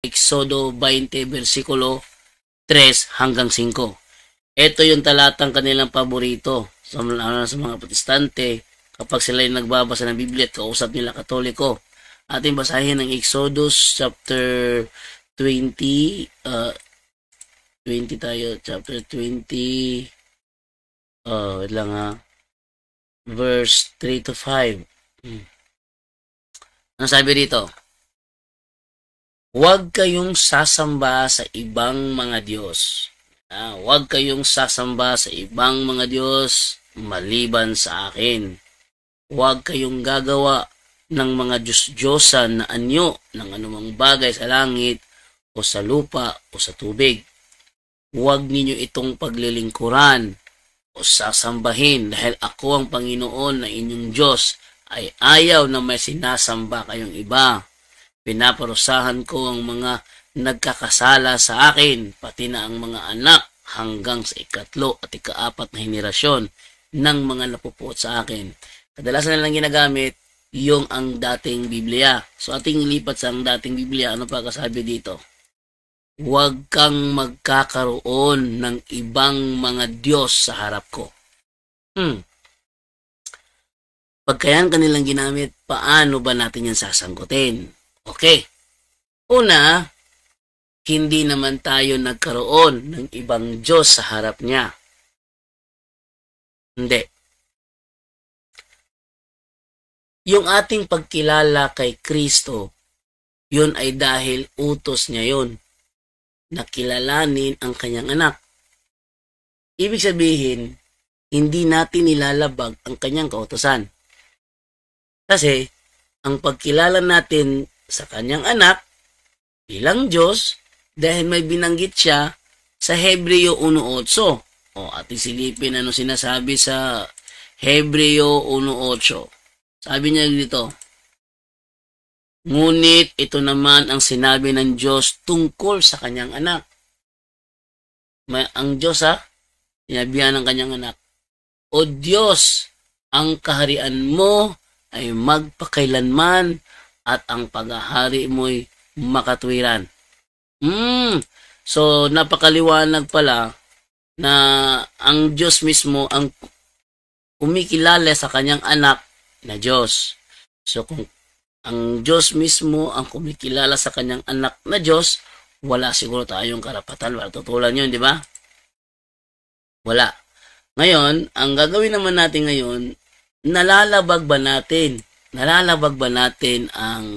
Exodo 20, versikulo 3 hanggang 5. Ito yung talatang kanilang paborito sa mga protestante kapag sila yung nagbabasa ng Biblia at kausap nila Katoliko. Ating basahin ng Exodus chapter 20, 20 tayo, chapter 20, wait lang ha, verse 3 to 5. Ano sabi dito? Huwag kayong sasamba sa ibang mga Diyos. Huwag kayong sasamba sa ibang mga Diyos maliban sa akin. Huwag kayong gagawa ng mga Diyos-Diyosan na anyo ng anumang bagay sa langit o sa lupa o sa tubig. Huwag ninyo itong paglilingkuran o sasambahin dahil ako ang Panginoon na inyong Diyos ay ayaw na may sinasamba kayong iba. Pinaparusahan ko ang mga nagkakasala sa akin, pati na ang mga anak hanggang sa ikatlo at ikaapat na henerasyon ng mga napupuot sa akin. Kadalasan nilang ginagamit yung ang dating Biblia. So ating ilipat sa ang dating Biblia. Ano pa kasabi dito? Huwag kang magkakaroon ng ibang mga Diyos sa harap ko. Pagkayan kanilang ginamit, paano ba natin yan sasangkutin? Okay. Una, hindi naman tayo nagkaroon ng ibang Diyos sa harap niya. Hindi. Yung ating pagkilala kay Kristo, yun ay dahil utos niya yun. Nakilalanin ang kanyang anak. Ibig sabihin, hindi natin nilalabag ang kanyang kautusan. Kasi, ang pagkilala natin sa kanyang anak bilang Diyos dahil may binanggit siya sa Hebreo 1:8. Ating silipin ano sinasabi sa Hebreo 1:8. Sabi niya dito, ngunit ito naman ang sinabi ng Diyos tungkol sa kanyang anak. Ang Diyos sinabihan ng kanyang anak, O Diyos, ang kaharian mo ay magpakailanman at ang paghahari mo'y makatwiran. So, napakaliwanag pala na ang Diyos mismo ang kumikilala sa kanyang anak na Diyos. So, kung ang Diyos mismo ang kumikilala sa kanyang anak na Diyos, wala siguro tayong karapatan. Wala tutulan yun, di ba? Wala. Ngayon, ang gagawin naman natin ngayon, nalalabag ba natin ang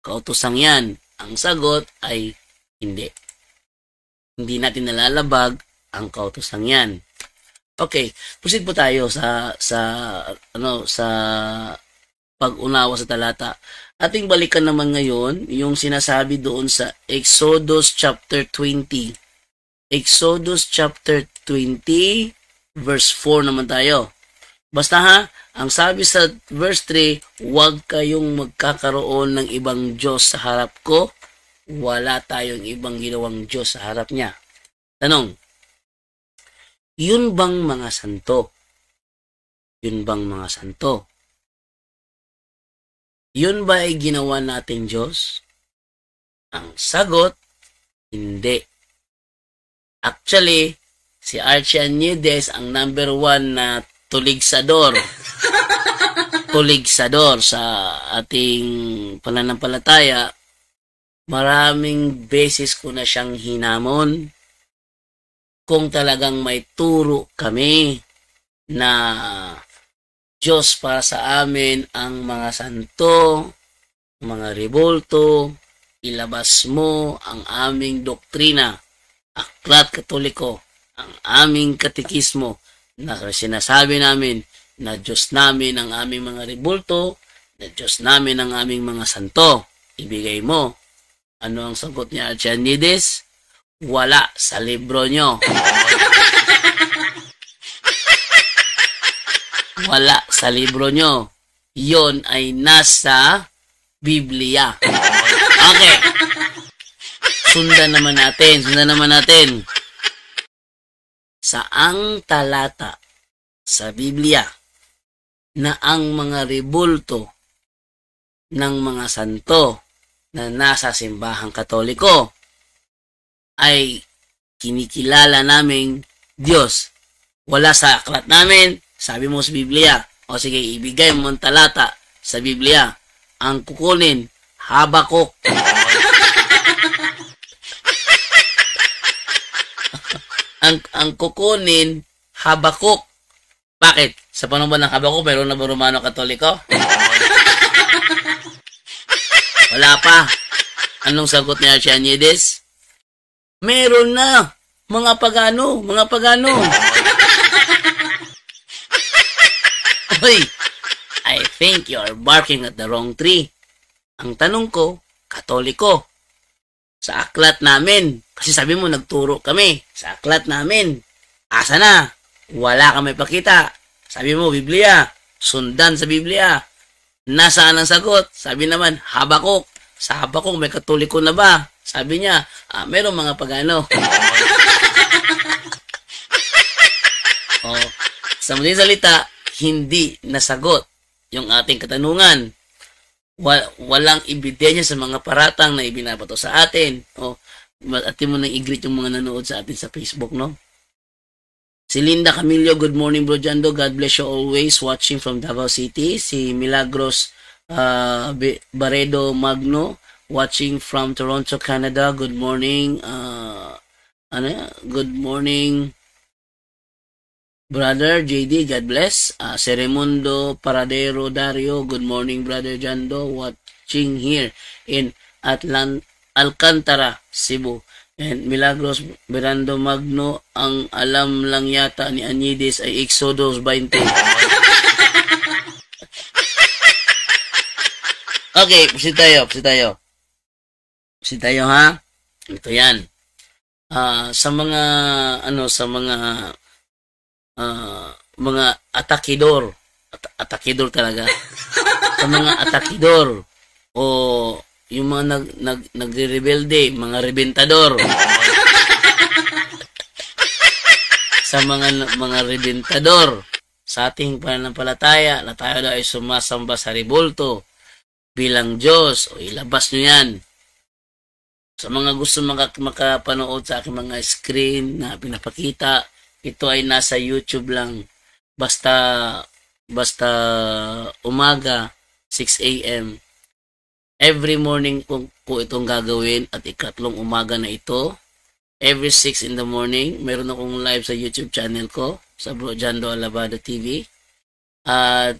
kautosang yan? Ang sagot ay hindi. Hindi natin nalalabag ang kautosang yan. Okay, proceed po tayo sa pag-unawa sa talata. Ating balikan naman ngayon yung sinasabi doon sa Exodus chapter 20. Exodus chapter 20 verse 4 naman tayo. Basta ang sabi sa verse 3, huwag kayong magkakaroon ng ibang Diyos sa harap ko. Wala tayong ibang ginawang Diyos sa harap niya. Tanong, yun bang mga santo? Yun bang mga santo? Yun ba ay ginawa nating Diyos? Ang sagot, hindi. Actually, si Archie Añedes ang number 1 na tuligsador sa ating pananampalataya. Maraming beses ko na siyang hinamon kung talagang may turo kami na Diyos para sa amin ang mga santo, mga rebulto, ilabas mo ang aming doktrina, aklat katoliko, ang aming katekismo, na sinasabi namin na Diyos namin ang aming mga rebulto, na Diyos namin ang aming mga santo. Ibigay mo. Ano ang sagot niya, Archianides? Wala sa libro nyo. Wala sa libro nyo. Yon ay nasa Biblia. Okay. Sundan naman natin. Saang talata sa Biblia na ang mga rebulto ng mga santo na nasa simbahang Katoliko ay kinikilala naming Diyos. Wala sa aklat namin, sabi mo sa Biblia. O sige, ibigay mo ang talata sa Biblia. Ang kukunin, Habakuk. ang kukunin, Habakuk. Bakit? Sa panahon ba ng Habakuk, mayroon na ba Romano Katoliko? Wala pa. Anong sagot ni Archimedes? Meron na. Mga pagano. Hoy, I think you are barking at the wrong tree. Ang tanong ko, Katoliko. Sa aklat namin. Kasi sabi mo, nagturo kami. Sa aklat namin. Asa na? Wala kami pakita. Sabi mo, Biblia. Sundan sa Biblia. Nasaan ang sagot? Sabi naman, Habakuk. Sa Habakuk, may Katoliko na ba? Sabi niya, meron mga pagano. Sa madaling salita, hindi nasagot yung ating katanungan. Walang ebidensya sa mga paratang na ibinabato sa atin. Atin mo nang i-greet yung mga nanood sa atin sa Facebook, no? Si Linda Camillo, good morning, Bro Jando. God bless you always. Watching from Davao City. Si Milagros Baredo Magno, watching from Toronto, Canada. Good morning. Good morning, Brother JD. God bless. Seremundo Paradero Dario. Good morning, Brother Jando. Watching here in Alcantara, Cebu. And Milagros Berando Magno, ang alam lang yata ni Archimedes ay Exodus 20. Okay, pusin tayo ha. Ito yan. Sa mga atakidor talaga. Sa mga atakidor o yung mga nagre-rebelde, mga rebentador. Sa mga rebentador, sa ating pananampalataya na tayo daw ay sumasamba sa rebulto bilang Diyos, o ilabas nyo yan. Sa mga gusto makapanood sa aking mga screen na pinapakita, ito ay nasa YouTube lang. Basta umaga, 6 a.m. Every morning ko itong gagawin at ikatlong umaga na ito. Every 6 in the morning, meron akong live sa YouTube channel ko, sa Bro Jando Alabado TV. At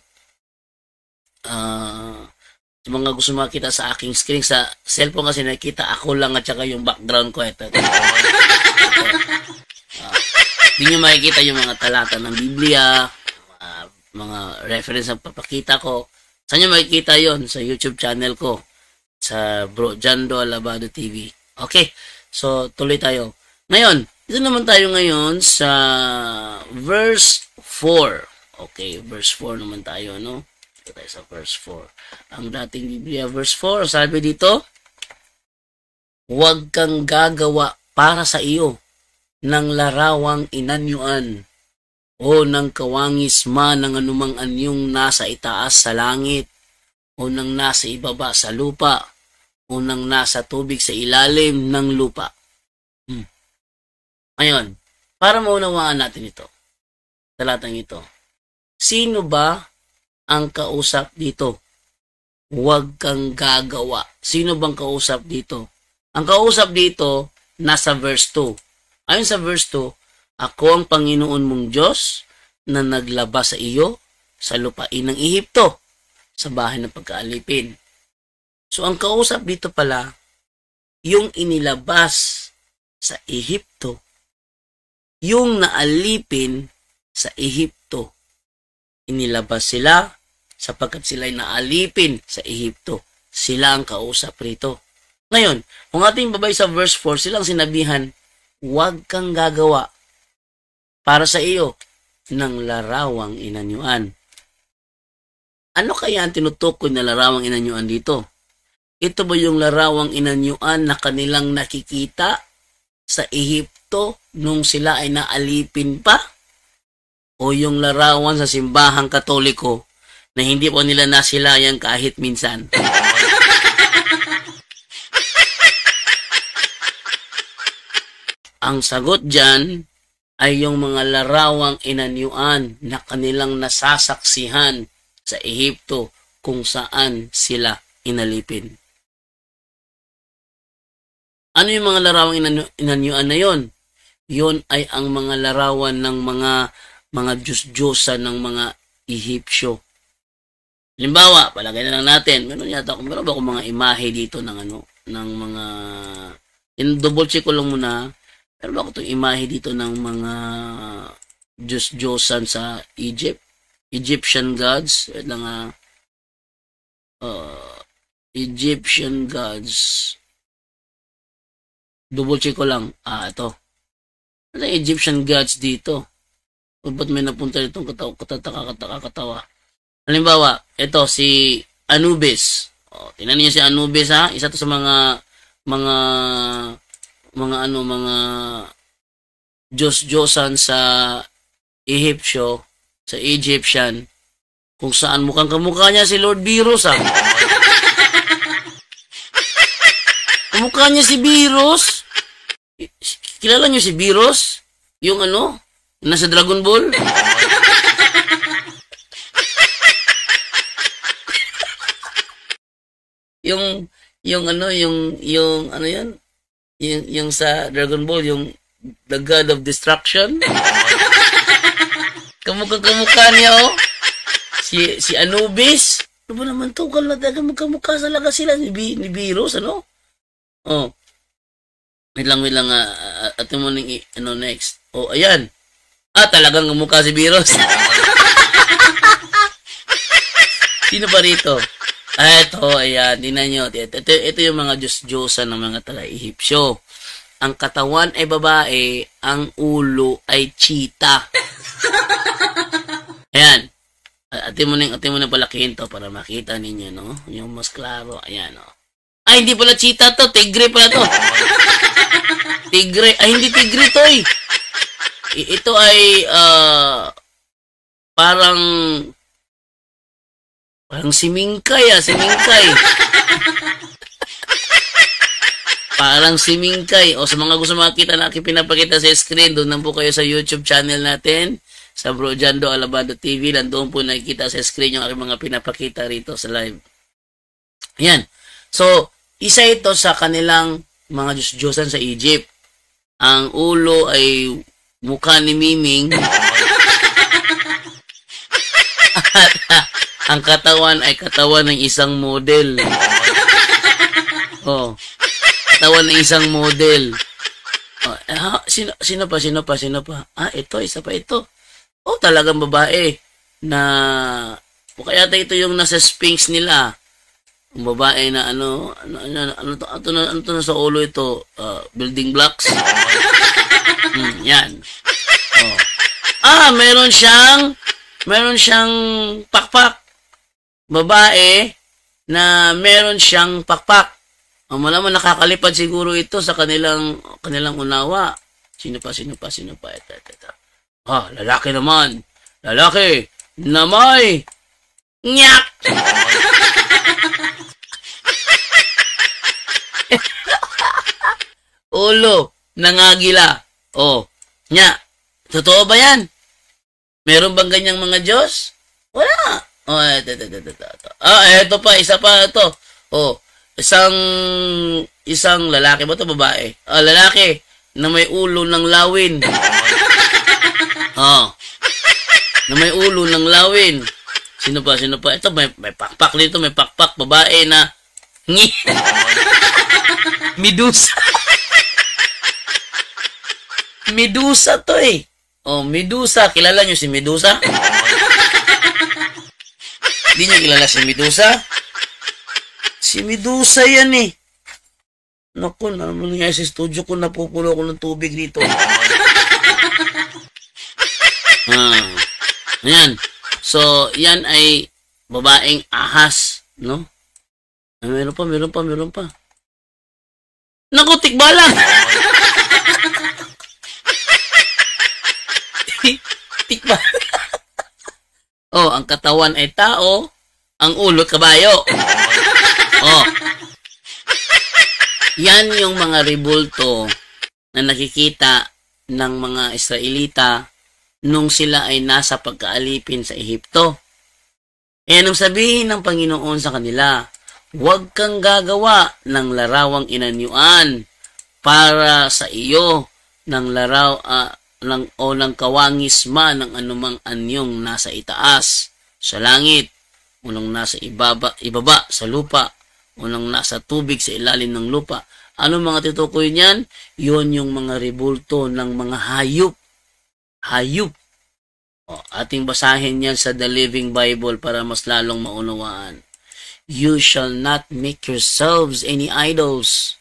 sa mga gusto makita sa aking screen, sa cellphone kasi nakita ako lang at saka yung background ko. Ito. Hindi nyo makikita yung mga talata ng Biblia, mga reference na papakita ko. Saan nyo makikita yon? Sa YouTube channel ko, sa Bro Jando Alabado TV. Okay, so tuloy tayo. Ngayon, dito naman tayo ngayon sa verse 4. Okay, verse 4 naman tayo, no? Dito tayo sa verse 4. Ang dating Biblia, verse 4, sabi dito, huwag kang gagawa para sa iyo ng larawang inanyuan o ng kawangis man ng anumang anyong nasa itaas sa langit o ng nasa ibaba sa lupa o ng nasa tubig sa ilalim ng lupa. Ngayon, para maunawaan natin ito, talatang ito, sino ba ang kausap dito? Huwag kang gagawa. Sino bang kausap dito? Ang kausap dito, nasa verse 2. Ayon sa verse 2, ako ang Panginoon mong Diyos na naglabas sa iyo sa lupain ng Ehipto, sa bahay ng pagkaalipin. So, ang kausap dito pala, yung inilabas sa Ehipto, yung naalipin sa Ehipto. Inilabas sila sapagkat sila'y naalipin sa Ehipto. Sila ang kausap rito. Ngayon, kung ating babay sa verse 4, silang sinabihan, huwag kang gagawa para sa iyo ng larawang inanyuan. Ano kaya ang tinutukoy na larawang inanyuan dito? Ito ba yung larawang inanyuan na kanilang nakikita sa Ehipto nung sila ay naalipin pa? O yung larawan sa simbahang Katoliko na hindi po nila nasilayan kahit minsan? Ang sagot dyan ay yung mga larawang inanyuan na kanilang nasasaksihan sa Ehipto kung saan sila inalipin. Ano yung mga larawang inanyuan na yon? Yon ay ang mga larawan ng mga Diyos-Diyosa ng mga Ehipsyo. Halimbawa, palagay na lang natin, meron ba akong mga imahe dito ng mga, double check ko lang muna, meron ba ako itong imahe dito ng mga Diyos-Diyosan sa Egypt? Egyptian gods, Egyptian gods. Double check ko lang. Ito. Ano yung Egyptian gods dito? O ba't may napunta ditong katawa? Halimbawa, ito si Anubis. Tingnan niyo si Anubis, ha. Isa to sa mga Diyos-Diyosan sa Ehipsyo, sa Egyptian, kung saan mukhang kamukha niya si Lord Biros, ha. Kamukha niya si Biros. Kilala niyo si Biros? Yung nasa Dragon Ball? yung sa Dragon Ball, yung the God of Destruction. Kamukha niya, si Anubis. Ano ba naman to? Kamukha talaga sila ni Biros, Wait lang, atin mo nang next. Ayan. Talagang kamukha si Biros. Sino pa rito? Ito, ayan, tingnan nyo. Ito yung mga Diyos-Diyosa ng mga taga-Ehipsyo. Ang katawan ay babae, ang ulo ay cheetah. Ayan. Atin mo nang palakihin to para makita ninyo, no? Yung mas klaro. Ayan, Ay, hindi pala cheetah to. Tigre pala to. Tigre. Ay, hindi tigre to, eh. Ito ay, parang simingkay, simingkay. Parang simingkay. Sa mga gusto makita na aking pinapakita sa screen, doon lang po kayo sa YouTube channel natin, sa Bro Jando Alabado TV. Doon po nakikita sa screen yung aking mga pinapakita rito sa live. Ayan. So, isa ito sa kanilang mga Diyos-Diyosan sa Egypt. Ang ulo ay mukha ni Miming. Ang katawan ay katawan ng isang model. Katawan ng isang model. Sino pa? Ito, isa pa ito. Talagang babae na kaya ito yung nasa Sphinx nila. Ang babae na ano to sa ulo ito, building blocks. Yan. Meron siyang pakpak. Babae na meron siyang pakpak. Malamang nakakalipad siguro ito sa kanilang unawa. Sino pa? Ito. Lalaki naman. Lalaki na may nyak. Ulo ng agila. Nya. Totoo ba yan? Meron bang ganyang mga Diyos? Wala. Ito pa, isa pa ito. Isang lalaki ba ito, babae? Lalaki na may ulo ng lawin. Na may ulo ng lawin. Sino pa? Ito, may pakpak dito, may pakpak. Babae na Medusa. Medusa to, eh. Medusa. Kilala nyo si Medusa? Hindi nyo kilala si Medusa? Si Medusa yan, eh. Naku, naman nga sa studio ko, napupulo ko ng tubig dito. Ayan. So, yan ay babaeng ahas, no? Meron pa. Naku, tikbalang! Tikbalang. Ang katawan ay tao, ang ulo kabayo. Yan yung mga rebulto na nakikita ng mga Israelita nung sila ay nasa pagkaalipin sa Ehipto. E anong sabihin ng Panginoon sa kanila? Huwag kang gagawa ng larawang inanyuan para sa iyo ng ng kawangis man ng anumang anyong nasa itaas sa langit, unang nasa ibaba sa lupa, unang nasa tubig sa ilalim ng lupa. Ano mga titukoy niyan? Yun yung mga rebulto ng mga hayop. Hayop. Ating basahin yan sa The Living Bible para mas lalong maunawaan. You shall not make yourselves any idols,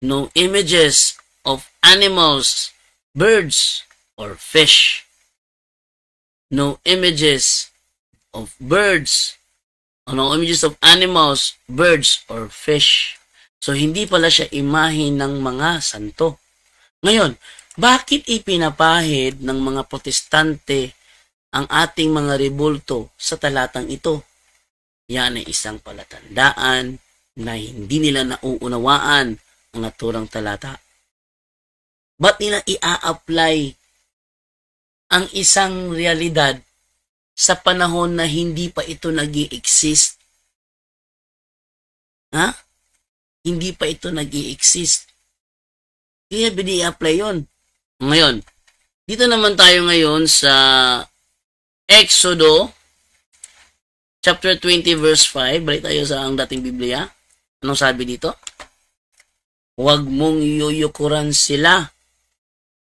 no images of animals, birds, or fish. No images of birds, no images of animals, birds, or fish. So, hindi pala siya imahe ng mga santo. Ngayon, bakit ipinapahid ng mga protestante ang ating mga rebulto sa talatang ito? Yan ay isang palatandaan na hindi nila nauunawaan ang naturang talata. Ba't nila i-a-apply ang isang realidad sa panahon na hindi pa ito nag-i-exist? Ha? Hindi pa ito nag-i-exist. Kaya bini-apply yun. Ngayon, dito naman tayo ngayon sa Exodo chapter 20 verse 5. Balik tayo sa ang dating Biblia. Anong sabi dito? Huwag mong yuyukuran sila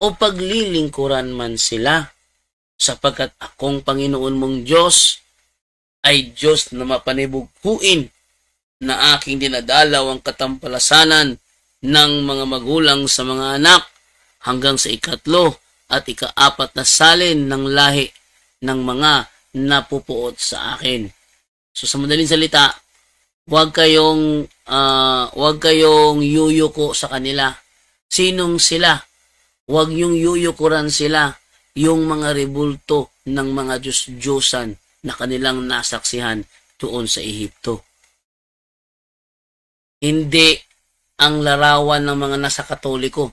o paglilingkuran man sila, sapagkat akong Panginoon mong Diyos ay Diyos na mapanibughuin, na aking dinadalaw ang katampalasanan ng mga magulang sa mga anak hanggang sa ikatlo at ikaapat na salin ng lahi ng mga napupuot sa akin. So sa madaling salita, huwag kayong yuyuko sa kanila. Sinong sila? Huwag yung yuyukuran sila, yung mga rebulto ng mga Diyos-Diyosan na kanilang nasaksihan doon sa Ehipto. Hindi ang larawan ng mga nasa Katoliko.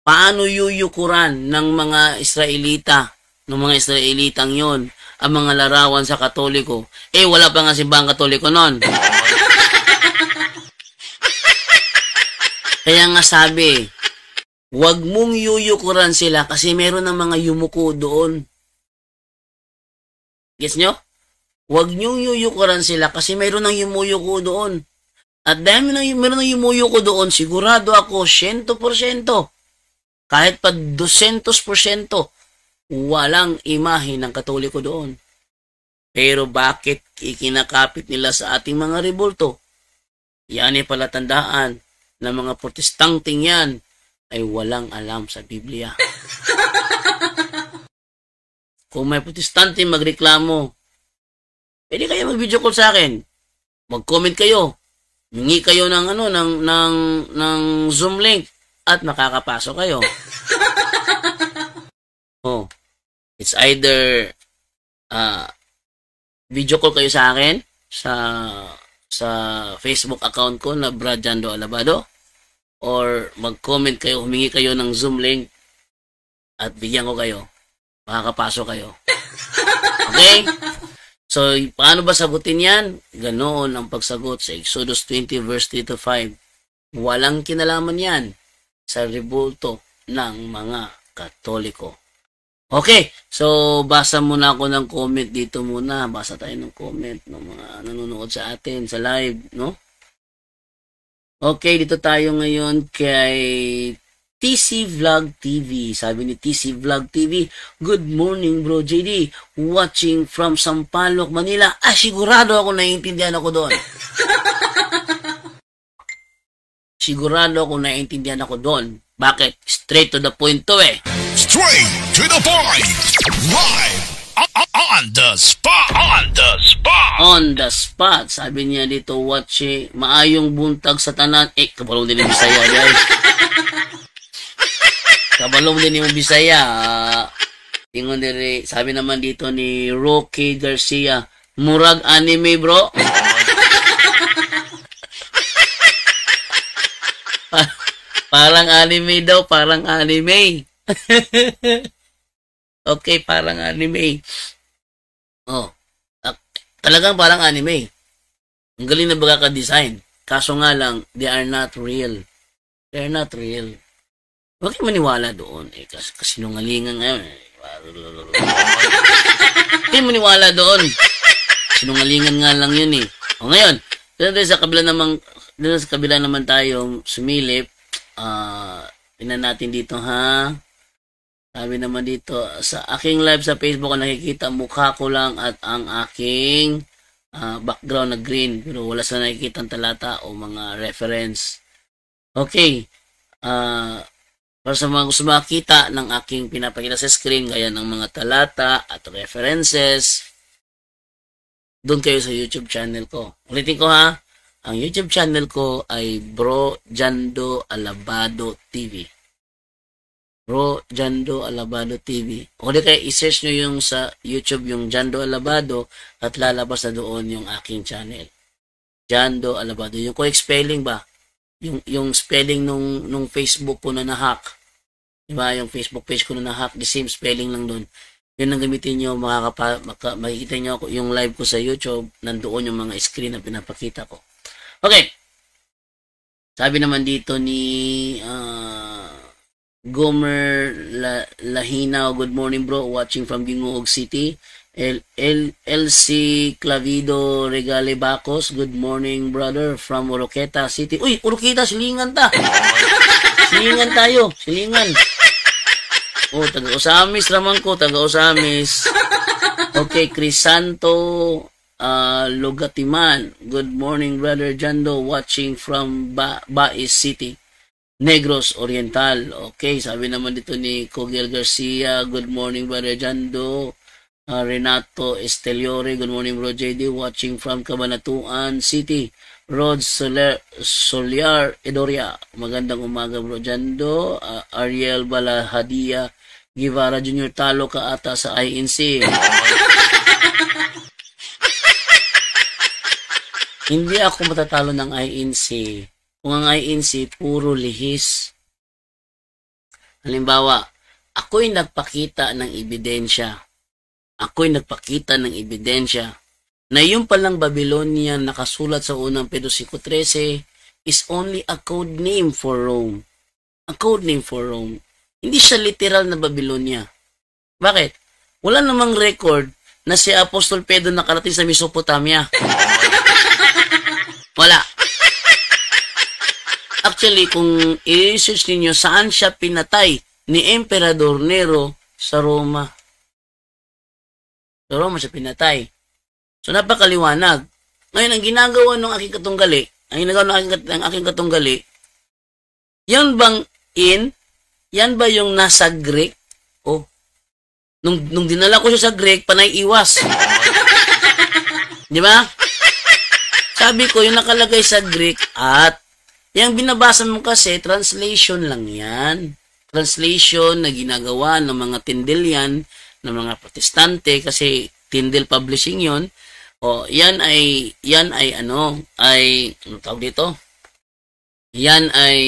Paano yuyukuran ng mga Israelita, ng mga Israelitang yon, ang mga larawan sa Katoliko? Wala pa nga simbahang Katoliko noon. Kaya nga sabi, huwag mong yuyukuran sila kasi meron ng mga yumuko doon. Gets nyo? Huwag nyo yuyukuran sila kasi meron ng yumuyuko doon. At dahil meron ng yumuyuko doon, sigurado ako 100%, kahit pa 200%, walang imahe ng Katoliko doon. Pero bakit ikinakapit nila sa ating mga rebulto? Yan ay palatandaan na mga protestanteng yan ay walang alam sa Biblia. Kung may protestante magreklamo, pwede kayo mag-video call sa akin. Mag-comment kayo. Hingi kayo ng ng Zoom link at makakapasok kayo. It's either video call kayo sa akin sa Facebook account ko na Brad Jando Alabado, or mag-comment kayo, humingi kayo ng Zoom link at bigyan ko kayo. Makakapasok kayo. Okay? So, paano ba sagutin yan? Ganoon ang pagsagot sa Exodus 20 verse 3 to 5. Walang kinalaman yan sa rebulto ng mga Katoliko. Okay, so basa muna ako ng comment dito muna. Basa tayo ng comment ng mga nanonood sa atin sa live, no? Okay, dito tayo ngayon kay TC Vlog TV. Sabi ni TC Vlog TV, good morning bro JD, watching from Sampaloc, Manila. Sigurado ako naiintindihan ako doon. Sigurado ako naiintindihan ako doon. Bakit? Straight to the point to eh. Straight to the point. Live on the spot. On the spot. On the spot. Sabi niya dito, watching, maayong buntag sa tanan. Kabalong din yung Bisaya, guys. Kabalong din yung Bisaya. Tingon diri, sabi naman dito ni Rocky Garcia, murag anime bro. Parang anime daw, parang anime. Okay, parang anime. Oh, ah, talagang parang anime. Ang galing na pagkaka-design. Kaso nga lang, they are not real. They are not real. Huwag kayo maniwala doon. Kasi kasinungalingan ngayon. Huwag kayo maniwala doon. Sinungalingan nga lang yun eh. O ngayon, doon sa kabila naman tayong sumilip. Tingnan natin dito ha. Sabi naman dito, sa aking live sa Facebook, ang nakikita, mukha ko lang at ang aking background na green. Pero wala sa nakikita ang talata o mga reference. Okay. Para sa mga gusto makita ng aking pinapakita sa screen, gaya ng mga talata at references, doon kayo sa YouTube channel ko. Ulitin ko ha. Ang YouTube channel ko ay Bro Jando Alabado TV. Bro Jando Alabado TV. O di kaya i-search nyo yung sa YouTube yung Jando Alabado at lalabas na doon yung aking channel. Jando Alabado. Yung correct spelling ba? Yung spelling nung Facebook ko na na-hack. Diba? Yung Facebook page ko na na-hack. The same spelling lang doon. Yun ang gamitin nyo. Makikita nyo yung live ko sa YouTube. Nandoon yung mga screen na pinapakita ko. Okay. Sabi naman dito ni Gomer Lahinaw, good morning bro, watching from Gingoog City. LC Clavido Regale Bacos, good morning brother from Oroqueta City. Uy, Oroqueta, silingan ta. Silingan tayo, silingan. Oh, taga-Usamis naman ko, taga-Usamis. Okay, Crisanto Lugatiman, good morning brother Jando, watching from Bais City, Negros Oriental. Okay, sabi naman dito ni Kogel Garcia, good morning brother Jando. Renato Esteliore, good morning bro JD, watching from Cabanatuan City. Rod Soliar Edoria, magandang umaga bro Jando. Ariel Balahadia Guevara Jr., talo ka ata sa INC. Hindi ako matatalo ng INC. Kung ang INC, puro lihis. Halimbawa, ako'y nagpakita ng ebidensya. Na yung palang Babylonian nakasulat sa unang Pedro 5:13 is only a code name for Rome. A code name for Rome. Hindi siya literal na Babylonia. Bakit? Wala namang record na si Apostol Pedro nakarating sa Mesopotamia. Wala. Actually, kung i-research ninyo saan siya pinatay ni Emperador Nero, sa Roma. Sa Roma siya pinatay. So, napakaliwanag. Ngayon, ang ginagawa ng aking katunggali, yan bang yan ba yung nasa Greek? Oh, nung dinala ko siya sa Greek, panay iwas. Di ba? Sabi ko, yung nakalagay sa Greek at yung binabasa mo kasi, translation lang yan. Translation na ginagawa ng mga Tyndalian, ng mga Protestante, kasi Tyndale Publishing yon. O, yan ay ano tawag dito? Yan ay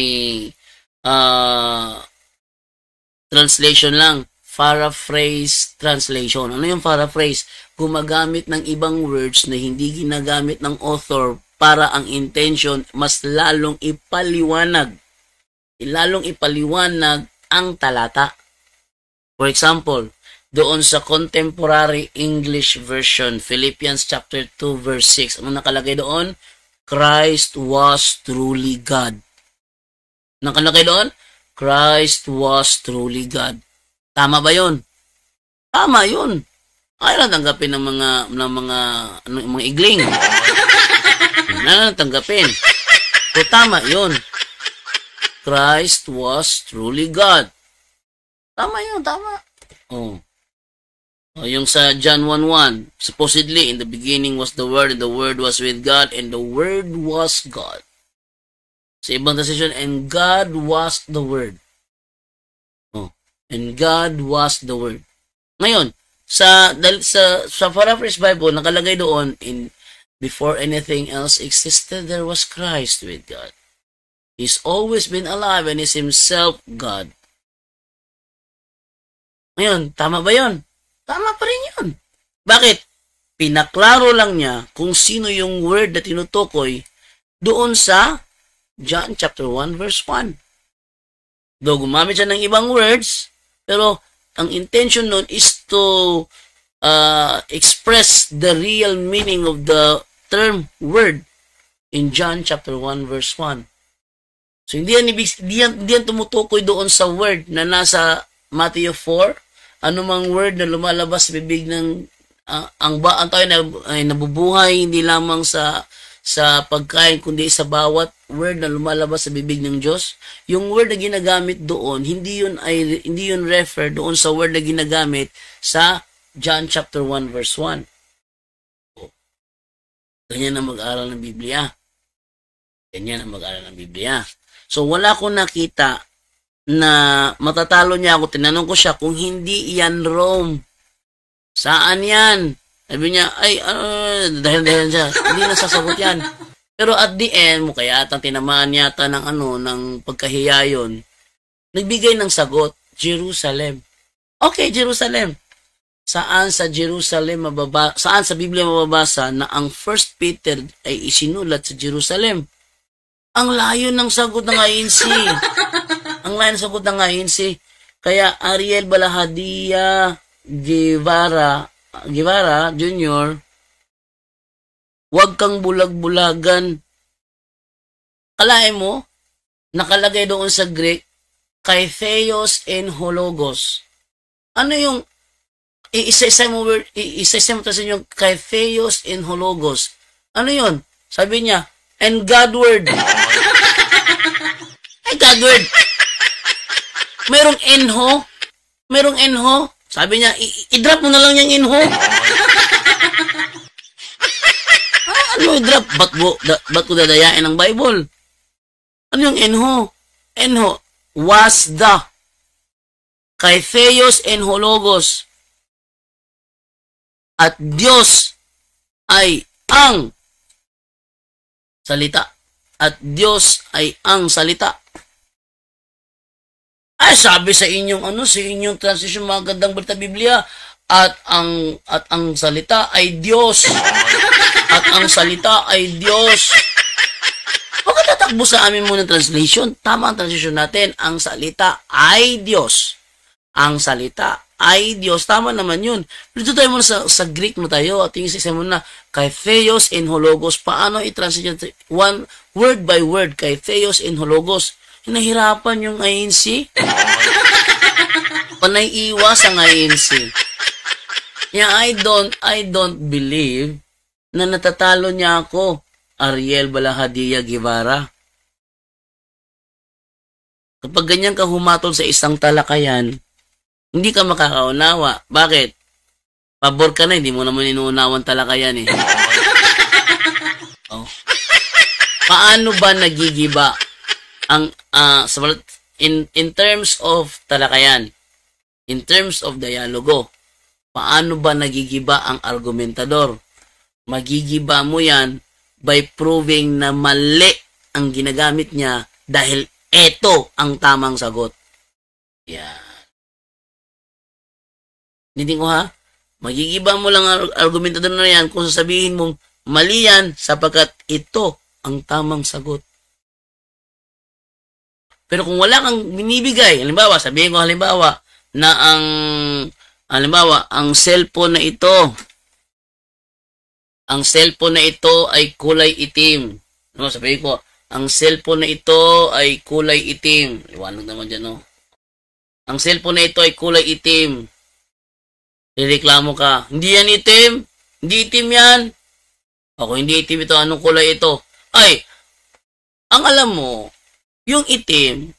translation lang. Paraphrase translation. Ano yung paraphrase? Gumagamit ng ibang words na hindi ginagamit ng author para ang intention mas lalong ipaliwanag. Lalong ipaliwanag ang talata. For example, doon sa Contemporary English Version, Philippians chapter 2 verse 6, ano nakalagay doon? Christ was truly God. Nakalagay doon? Christ was truly God. Tama ba yun? Tama yun. Ayaw lang tanggapin ng mga igling. Na tanggapin. So, tama yun. Christ was truly God. Tama yun, tama. Oh. Yung sa John 1:1, supposedly, in the beginning was the Word, and the Word was with God, and the Word was God. Sa ibang translation, and God was the Word. Oh. And God was the Word. Ngayon, sa Paraphrase Bible, nakalagay doon, before anything else existed, there was Christ with God. He's always been alive and is himself God. Ngayon, tama ba yun? Tama pa rin yun. Bakit? Pinaklaro lang niya kung sino yung word na tinutukoy doon sa John chapter 1 verse 1. Though gumamit siya ng ibang words, pero ang intention nun is to express the real meaning of the term word in John chapter 1 verse 1. So hindi yan tumutukoy doon sa word na nasa Matthew 4, anumang word na lumalabas sa bibig ng ang tayo ay nabubuhay hindi lamang sa pagkain kundi sa bawat word na lumalabas sa bibig ng Diyos. Yung word na ginagamit doon, hindi yun refer doon sa word na ginagamit sa John chapter 1 verse 1. Ganyan ang mag-aral ng Biblia. Ganyan ang mag-aral ng Biblia. So wala akong nakita na matatalo niya ako. Tinanong ko siya kung hindi yan Rome. Saan yan? Sabi niya, dahil siya, hindi nasasagot yan. Pero at the end, kaya atang tinamaan yata ng pagkahiya yun, nagbigay ng sagot, Jerusalem. Okay, Jerusalem. Saan sa Jerusalem saan sa Biblia mababasa na ang 1 Peter ay isinulat sa Jerusalem? Ang layo ng sagot ng INC. Ang layo ng sagot ng INC. Kaya Ariel Balahadia Guevara Jr., huwag kang bulag-bulagan. Kalahin mo, nakalagay doon sa Greek, Kaitheos en Hologos. Ano yung, isa-isa mo sa inyo, Kaitheos en Hologos. Ano yun? Sabi niya, and God word. Ay, God word. Merong enho. Sabi niya, i-drop mo na lang yung inho. Ano i-drop? Ba't ko dadayain ang Bible? Ano yung enho? Enho, was the. Kaitheos en Hologos. At Diyos ay ang salita. At Diyos ay ang salita. Ay, sabi sa inyong translation, mga gandang balita Biblia, at ang salita ay Diyos. At ang salita ay Diyos. Huwag ka tatakbo sa amin muna translation. Tama ang translation natin. Ang salita ay Diyos. Ang salita ay Diyos. Tama naman yun. Dito tayo muna sa Greek mo tayo. At yung isa muna, Kaitheos en Hologos. Paano i-translate one word by word? Kaitheos en Hologos. Nahirapan yung INC. Panay iwas ang INC. Yeah, I don't believe na natatalo niya ako, Ariel Balahadia Guevara. Kapag ganyan ka humatol sa isang talakayan, hindi ka makakaunawa. Bakit? Pabor ka na, hindi mo naman inuunawan talakayan eh. Oh. Paano ba nagigiba ang in terms of talakayan, in terms of dialogo, paano ba nagigiba ang argumentador? Magigiba mo yan by proving na mali ang ginagamit niya dahil eto ang tamang sagot. Yan. Hindi ko ha? Magigiba mo lang ang argumentador na yan kung sasabihin mong mali yan sapagkat ito ang tamang sagot. Pero kung wala kang binibigay, sabihin ko na ang cellphone na ito ay kulay itim. Sabihin ko, ang cellphone na ito ay kulay itim. Liwanag naman dyan, no? Ang cellphone na ito ay kulay itim. Nireklamo ka, hindi yan itim. Hindi itim yan. Ako, hindi itim ito. Anong kulay ito? Ay, ang alam mo, yung itim,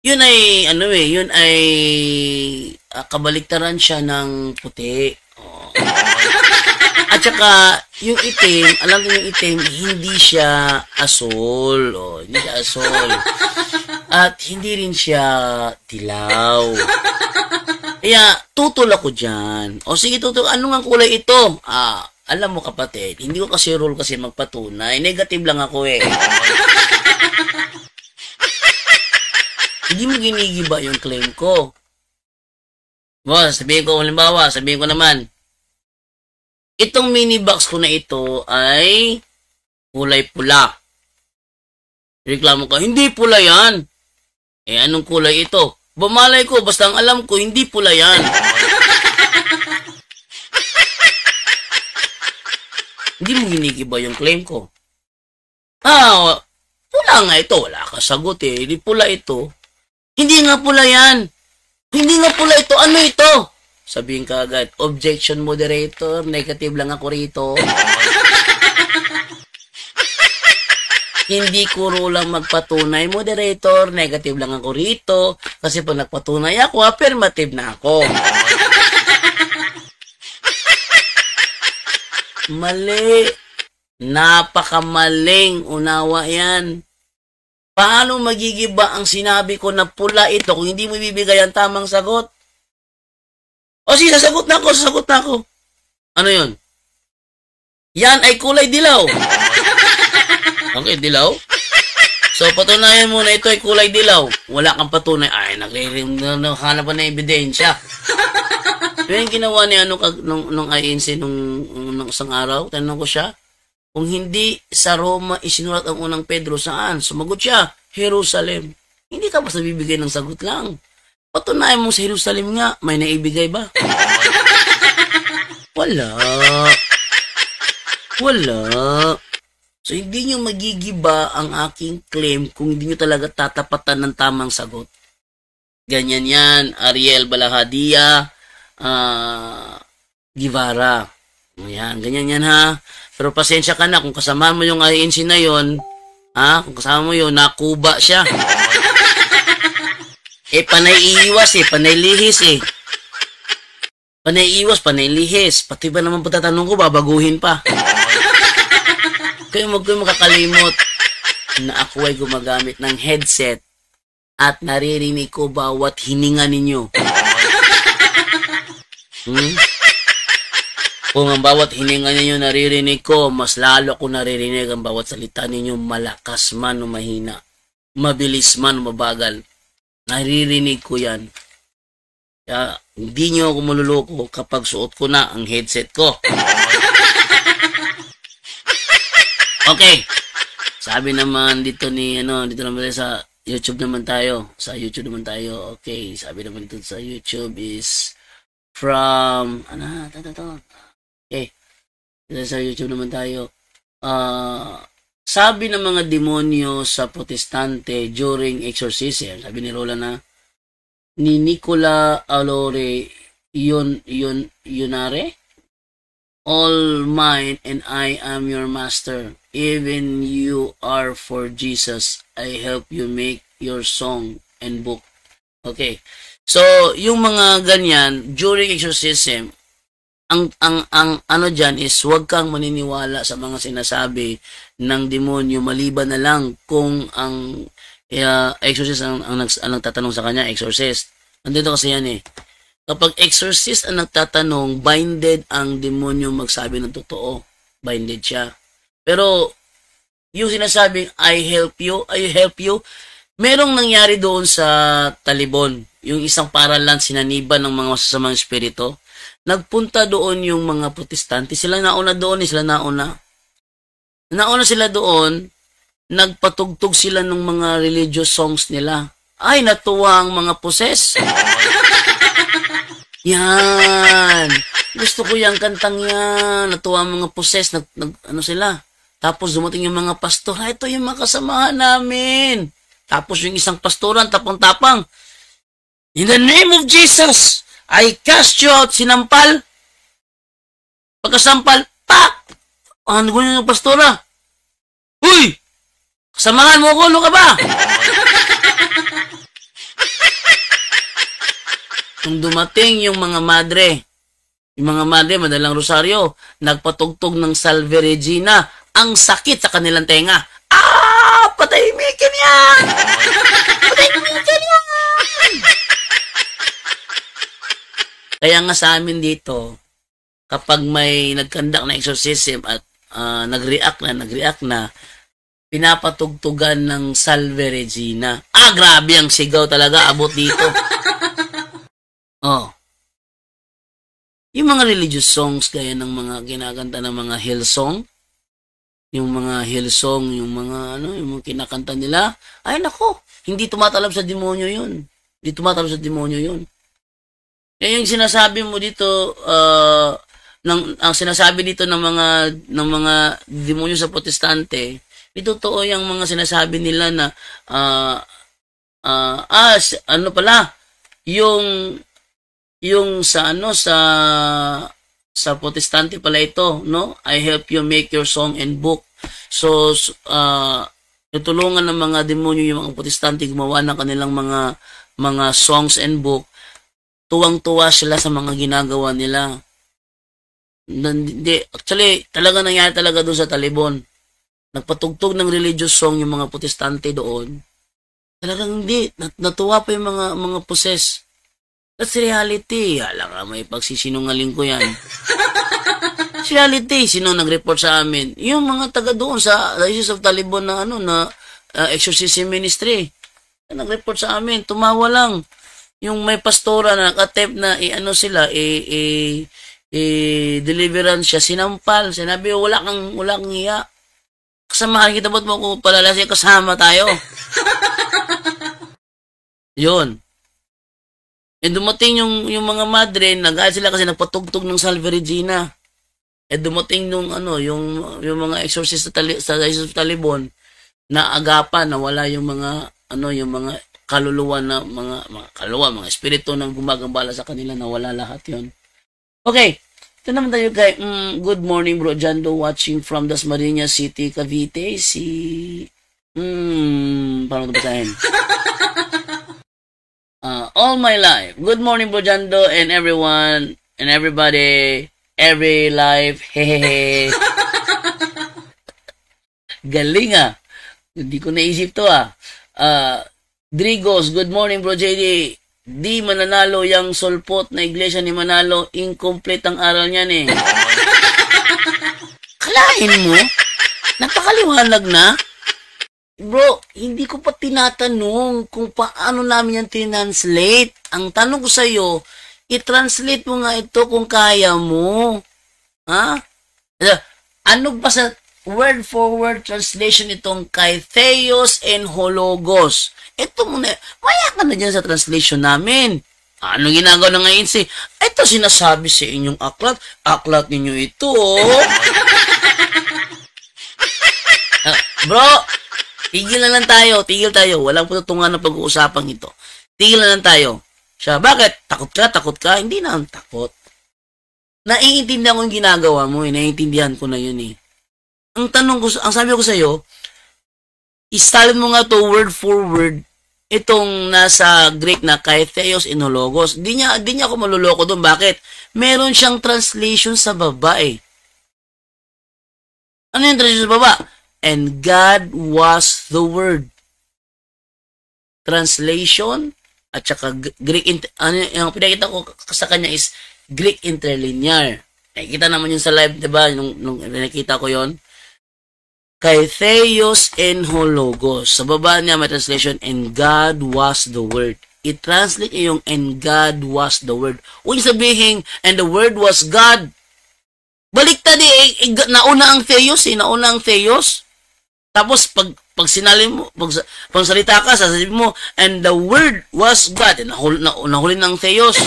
yun ay kabaliktaran siya ng puti. Oh. At saka, yung itim, alam mo yung itim, hindi siya asol. Oh, hindi siya asol. At hindi rin siya dilaw. Kaya, tutol ako dyan. O sige, tutol, ano nga kulay ito? Alam mo kapatid, hindi ko kasi rule kasi magpatunay. Negative lang ako eh. Hindi mo ginigiba yung claim ko. Sabihin ko naman, itong mini box ko na ito ay kulay pula. Reklamo ka, hindi pula yan. Anong kulay ito? Bumalay ko, basta ang alam ko, hindi pula yan. Hindi mo ginigiba yung claim ko. Pula nga ito. Wala ka sagot eh. Hindi pula ito. Hindi nga pula yan. Hindi nga pula ito. Ano ito? Sabihin ka agad, objection moderator, negative lang ako rito. Hindi ko lang magpatunay, moderator, negative lang ako rito. Kasi pag nagpatunay ako, affirmative na ako. Mali. Napakamaling unawa yan. Paano magigiba ang sinabi ko na pula ito kung hindi mo ibibigay ang tamang sagot? Sige, sasagot na ako. Ano yun? Yan ay kulay dilaw. Okay, dilaw. So, patunayan mo na ito ay kulay dilaw. Wala kang patunay. Nakahanap pa na ebidensya. Yung ginawa niya nung INC nung isang araw, tanong ko siya, kung hindi sa Roma isinulat ang unang Pedro, saan? Sumagot siya, Jerusalem. Hindi ka basta bibigay ng sagot lang. Patunayan mo sa Jerusalem nga, may naibigay ba? Wala. So, hindi nyo magigiba ang aking claim kung hindi nyo talaga tatapatan ng tamang sagot. Ganyan yan, Ariel Balahadia, Guevara. Ayan, ganyan yan ha. Pero pasensya ka na, kung kasama mo yung INC na yon, kung kasama mo yun, nakuba siya. Panay iiwas panay lihis Panay iwas, panay lihis. Pati ba naman patatanong ko, babaguhin pa. Kaya huwag kayo makakalimot na ako ay gumagamit ng headset at naririnig ko bawat hininga ninyo. Kung ang bawat hininga ninyo naririnig ko, mas lalo ko naririnig ang bawat salita ninyo, malakas man o mahina, mabilis man o mabagal. Naririnig ko yan. Kaya hindi nyo ako maluloko kapag suot ko na ang headset ko. Okay. Sabi naman dito dito naman tayo sa YouTube naman tayo. Okay. Sabi naman dito sa YouTube is from, Okay. Dito sa YouTube naman tayo. Sabi ng mga demonyo sa protestante during exorcism, sabi ni Rola ni Nicola Alore Yunare, all mine and I am your master. Even you are for Jesus. I help you make your song and book. Okay. So, yung mga ganyan, during exorcism, ang ano dyan is huwag kang maniniwala sa mga sinasabi ng demonyo maliban na lang kung ang exorcist ang nagtatanong sa kanya, exorcist. Nandito kasi yan Kapag exorcist ang nagtatanong, binded ang demonyo magsabi ng totoo. Binded siya. Pero, yung sinasabing, I help you, merong nangyari doon sa Talibon. Yung isang paralan sinaniban ng mga masasamang espiritu. Nagpunta doon yung mga protestante. Sila nauna doon, Nauna sila doon, nagpatugtog sila ng mga religious songs nila. Ay, natuwa ang mga poses. Yan. Gusto ko yung kantang yan. Natuwa ang mga poses. Sila. Tapos dumating yung mga pastor. Ito yung mga kasamahan namin. Tapos yung isang pastoran, tapang-tapang. In the name of Jesus, I cast you out. Sinampal. Pagkasampal, pak! Ano ganyan yung pastora? Uy! Kasamahan mo ko, ano ka ba? Kung dumating yung mga madre, madalang rosaryo, nagpatugtog ng Salve Regina, ang sakit sa kanilang tenga. Patahimikin yan! Patahimikin yan! Kaya nga sa amin dito, kapag may nagkandak na exorcism at nag-react na, pinapatugtugan ng Salve Regina. Grabe ang sigaw talaga, abot dito. Oh. Yung mga religious songs, gaya ng mga kinakanta ng mga Hillsong, yung mga Hillsong, yung mga yung mga kinakanta nila, ay nako, hindi tumatalab sa demonyo yun. Hindi tumatalab sa demonyo yun. Yung sinasabi mo dito, ang sinasabi dito ng mga demonyo sa protestante, ito totoo yung mga sinasabi nila na ano pala yung sa protestante pala ito, no? I help you make your song and book. So tutulungan ng mga demonyo yung mga protestante gumawa ng kanilang mga songs and book. Tuwang-tuwa sila sa mga ginagawa nila. Actually, talaga nangyari talaga doon sa Talibon. Nagpatugtog ng religious song yung mga protestante doon. Talagang hindi. Natuwa pa yung mga poses. That's reality. Hala nga, may pagsisinungaling ko yan. It's reality. Sino nag-report sa amin? Yung mga taga doon sa Issues of Talibon na exorcism ministry. Nag-report sa amin. Tumawa lang. Yung may pastora na nag-attempt na deliverance siya, sinampal. Sinabi, wala kang hiya. Kasamahan kita, ba't mo ko palalasin? Kasama tayo. Yun. E dumating yung mga madre, nag-aayos sila kasi nagpatugtog ng Salve Regina. E dumating yung mga exorcist sa Talibon na agapan na wala yung mga kaluluwa na mga espiritu na gumagambala sa kanila, na wala lahat yon. Okay. Ito naman tayo kay good morning bro Jando, watching from Dasmariñas City, Cavite. Paano ito basahin? All my life. Good morning bro Jando and everyone and everybody, every life. Hehehe. Galing Hindi ko naisip to Drigos, good morning bro JD. Di mananalo yung sulpot na iglesia ni Manalo, incomplete ang aral niyan eh. Kalahin mo? Napakaliwanag na. Bro, hindi ko pa tinatanong kung paano namin yan tinanslate. Ang tanong ko sa'yo, i-translate mo nga ito kung kaya mo. Ano ba sa word for word translation itong kay Theos and Hologos? Ito muna, maya ka na dyan sa translation namin. Ano ginagawa na ngayon ito sinasabi sa inyong aklat ninyo ito. Bro, tigil tayo. Walang patutungan na pag-uusapang ito. Tigil na lang tayo. Siya, bakit? Takot ka? Hindi na ang takot. Naiintindihan ko yung ginagawa mo, naiintindihan ko na yun Ang sabi ko sa'yo, isalin mo nga to word for word itong nasa Greek na kay Theos and Hologos. Di niya ako maluloko doon. Bakit? Meron siyang translation sa baba Ano yung translation sa baba? And God was the Word. Translation at saka Greek, yung pinakita ko sa kanya is Greek interlinear. Nakikita naman yun sa live, diba? Nung nakita ko yon. Kay Theos and Hologos. Sa baba niya may translation, and God was the Word. I-translate niya yung and God was the Word. Huwag sabihin, and the Word was God. Baliktad nauna ang Theos nauna ang Theos. Tapos pag sinali mo, pag salita ka, sasabihin mo, and the Word was God. Nahuli ng Theos.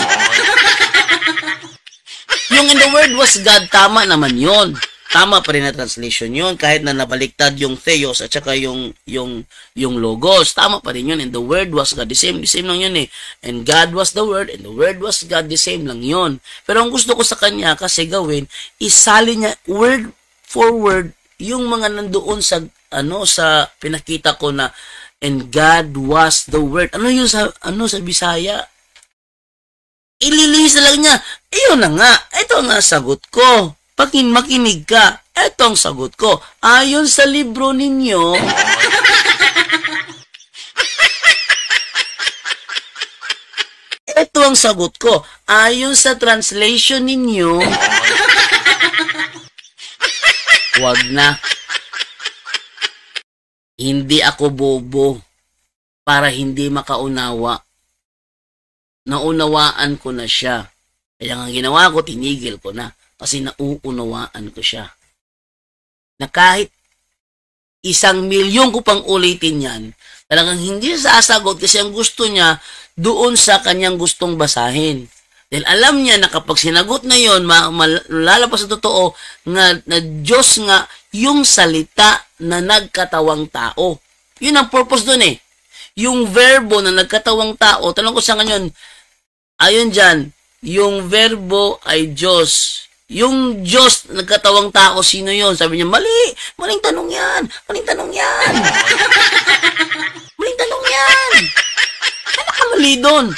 Yung and the Word was God, tama naman yon. Tama pa rin na translation yun, kahit na nabaliktad yung Theos at saka yung Logos. Tama pa rin yun. And the Word was God. The same lang yun And God was the Word, and the Word was God. The same lang yun. Pero ang gusto ko sa kanya kasi gawin, isali niya word for word yung mga nandoon sa pinakita ko na and God was the Word. Ano yun sa Bisaya? Ililihis na lang niya. Iyon na nga. Ito nga sagot ko. Makinig ka. Ito ang sagot ko. Ayon sa libro ninyo, ito ang sagot ko. Ayon sa translation ninyo, wag na. Hindi ako bobo para hindi makaunawa. Naunawaan ko na siya. Kaya nga ginawa ko, tinigil ko na. Kasi nauunawaan ko siya. Na kahit 1,000,000 ko pang ulitin yan, talagang hindi sasagot kasi ang gusto niya doon sa kanyang gustong basahin. Dahil alam niya na kapag sinagot na yon, lalabas sa totoo nga na Diyos nga yung salita na nagkatawang tao. Yun ang purpose doon eh. Yung verbo na nagkatawang tao, tanong ko sa ngayon, ayon dyan, yung verbo ay Diyos. Yung Diyos nagkatawang tao, sino yon? Sabi niya, mali! Maling tanong yan! Maling tanong yan! Maling tanong yan! Ano ka mali doon?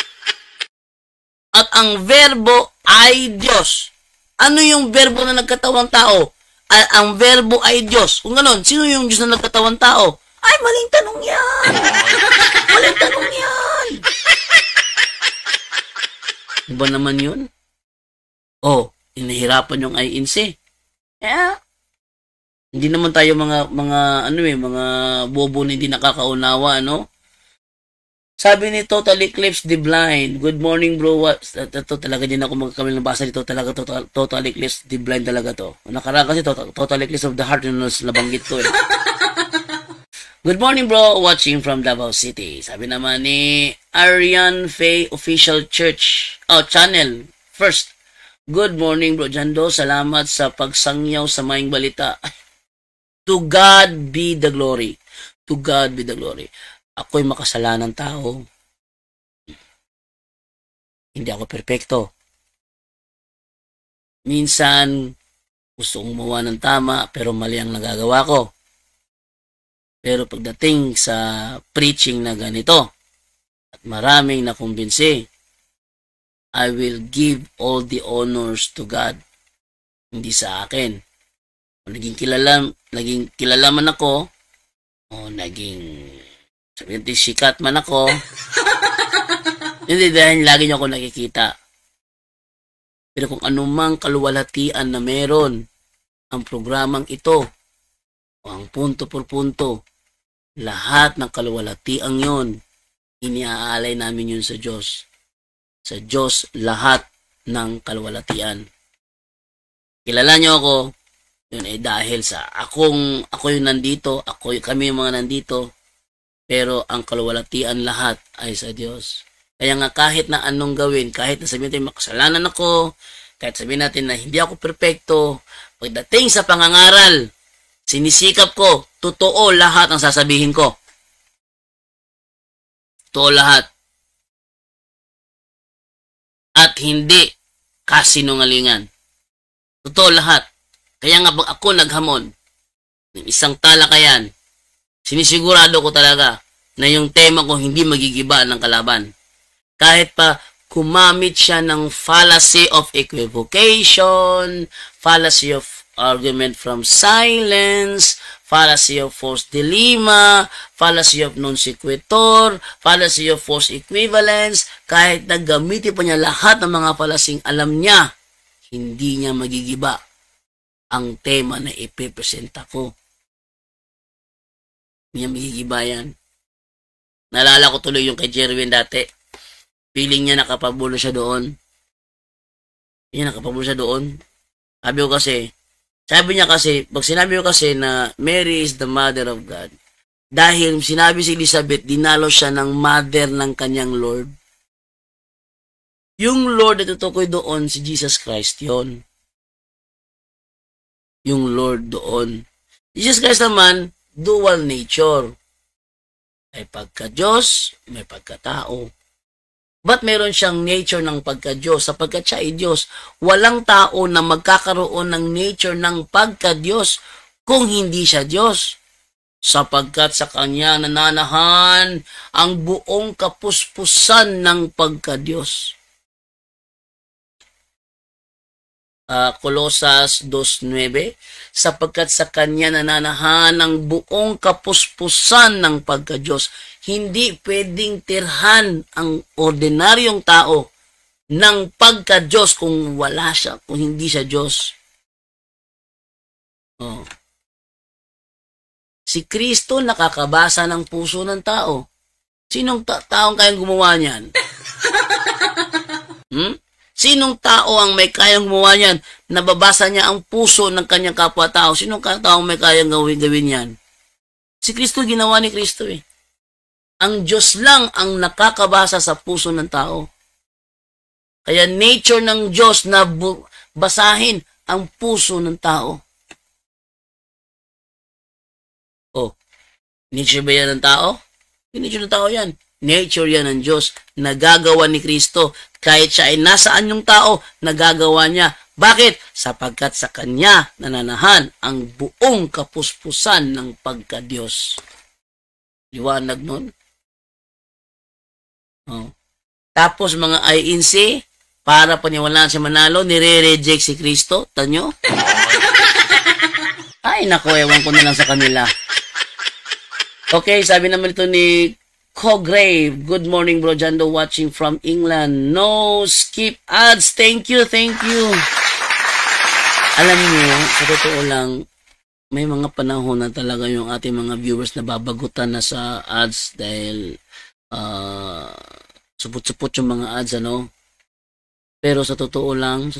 At ang verbo ay Diyos. Ano yung verbo na nagkatawang tao? Ang verbo ay Diyos. Kung ganon, sino yung Diyos na nagkatawang tao? Ay, maling tanong yan! Maling tanong yan! Ba naman yun? Oh, inahirapan yung INC. Yeah. Hindi naman tayo mga bobo na hindi nakakaunawa, no? Sabi ni Total Eclipse the Blind, good morning bro, ito talaga din ako magkamil ng basa dito, talaga Total Eclipse the Blind talaga to. Nakaraan kasi Total Eclipse of the Heart, yun nabanggit ko eh. Good morning bro, watching from Davao City. Sabi naman ni Arian Faye Official Church, channel, first, good morning bro Jando, salamat sa pagsangyaw sa maing balita. To God be the glory. To God be the glory. Ako'y makasalanang tao. Hindi ako perpekto. Minsan, gusto kong gumawa ng tama, pero mali ang nagagawa ko. Pero pagdating sa preaching na ganito, at maraming nakumbinsi, I will give all the honors to God. Hindi sa akin. Kung naging kilala man ako, o naging sabihin natin, sikat man ako, hindi dahil lagi niyo ako nakikita. Pero kung anumang kaluwalhatian na meron ang programang ito, o ang punto por punto, lahat ng kaluwalhatian yon, iniaalay namin yun sa Diyos. Sa Diyos, lahat ng kaluwalhatian. Kilala niyo ako, yun ay dahil sa ako yung nandito, kami yung mga nandito, pero ang kaluwalhatian lahat ay sa Diyos. Kaya nga kahit na anong gawin, kahit na sabihin natin makasalanan ako, kahit sabihin natin na hindi ako perpekto, pagdating sa pangangaral, sinisikap ko, totoo lahat ang sasabihin ko. Totoo lahat. At hindi kasinungalingan. Totoo lahat. Kaya nga pag ako naghamon ng isang talakayan, sinisigurado ko talaga na yung tema ko hindi magigiba ng kalaban. Kahit pa kumamit siya ng fallacy of equivocation, fallacy of argument from silence, fallacy of false dilemma, fallacy of non sequitur, fallacy of false equivalence, kahit naggamitin pa niya lahat ng mga fallacy alam niya, hindi niya magigiba ang tema na ipipresenta ko. Hindi niya magigiba yan. Naalala ko tuloy yung kay Jerwin dati. Feeling niya nakapabulo siya doon. Nakapabulo siya doon. Sabi niya kasi, pag sinabi ko kasi na Mary is the mother of God, dahil sinabi si Elizabeth, dinalo siya ng mother ng kanyang Lord. Yung Lord na tutukoy doon, si Jesus Christ yon. Yung Lord doon. Jesus Christ naman, dual nature. May pagka-Diyos, may pagka-tao. Ba't meron siyang nature ng pagka-Diyos? Sapagkat siya ay Diyos. Walang tao na magkakaroon ng nature ng pagka-Diyos kung hindi siya Diyos. Sapagkat sa kanya nananahan ang buong kapuspusan ng pagka-Diyos. Colosas 2:9, sapagkat sa kanya nananahan ang buong kapuspusan ng pagka-Diyos. Hindi pwedeng tirhan ang ordinaryong tao ng pagka-Diyos kung wala siya, kung hindi siya Diyos. Si Kristo nakakabasa ng puso ng tao. Sinong taong kayang gumawa niyan? Sinong tao ang may kayang gumawa niyan? Nababasa niya ang puso ng kanyang kapwa-tao. Sinong taong may kayang gawin yan? Si Kristo, ginawa ni Kristo eh. Ang Diyos lang ang nakakabasa sa puso ng tao. Kaya nature ng Diyos na basahin ang puso ng tao. Oh, nature ba yan ng tao? Nature ng tao yan. Nature yan ng Diyos. Nagagawa ni Kristo. Kahit siya ay nasaan yung tao, nagagawa niya. Bakit? Sapagkat sa Kanya nananahan ang buong kapuspusan ng pagka-Diyos. Liwanag nun. Oh. Tapos mga INC, para paniwalaan si Manalo, nire-reject si Kristo. Tanyo? Ay, naku, ewan ko na lang sa kanila. Okay, sabi naman ito ni Cograve. Good morning, Bro Jando, watching from England. No skip ads. Thank you, thank you. Alam niyo, sa totoo lang, may mga panahon na talaga yung ating mga viewers na babagutan na sa ads dahil supot-supot yung mga ads, ano? Pero sa totoo lang,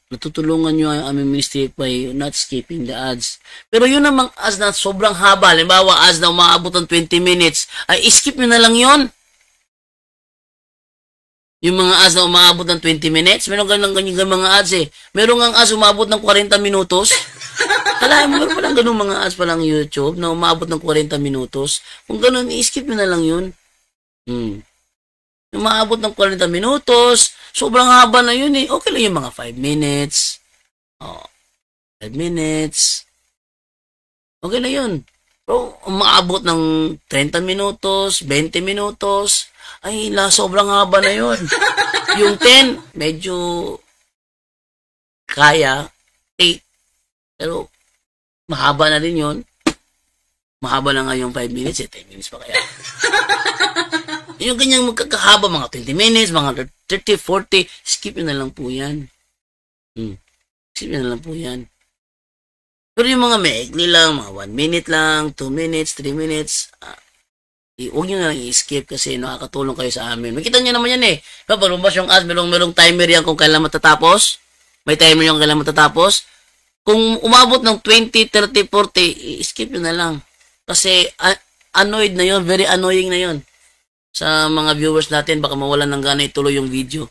natutulungan nyo ang aming ministry by not skipping the ads. Pero yun namang ads na sobrang haba, halimbawa ads na umaabot ng 20 minutes, ay skip nyo na lang yun. Yung mga ads na umaabot ng 20 minutes, meron ganyan mga ads eh. Meron ang ads umaabot ng 40 minutos. Kalahin mo, meron palang ganun mga ads palang YouTube na umaabot ng 40 minutos. Kung ganun, i-skip nyo na lang yun. Yung maabot ng 40 minutos, sobrang haba na yun eh. Okay lang yung mga 5 minutes. 5 minutes. Okay na yun. Pero umaabot ng 30 minutos, 20 minutos, ay sobrang haba na yun. Yung 10, medyo kaya, 8. Pero mahaba na rin yun. Mahaba na nga yung 5 minutes, 10 minutes pa kaya. Yung ganyang magkakahaba, mga 20 minutes, mga 30, 40, skip nyo na lang po yan. Skip nyo na lang po yan. Pero yung mga maikli lang, mga 1 minute lang, 2 minutes, 3 minutes, huwag nyo na lang i-skip kasi nakakatulong kayo sa amin. Makita nyo naman yan eh. Kapag lumabas yung ads, merong timer yan kung kailan matatapos. May timer yung kailan matatapos. Kung umabot ng 20, 30, 40, i-skip nyo na lang. Kasi annoyed na yon, very annoying na yon. Sa mga viewers natin, baka mawalan ng gana ituloy yung video.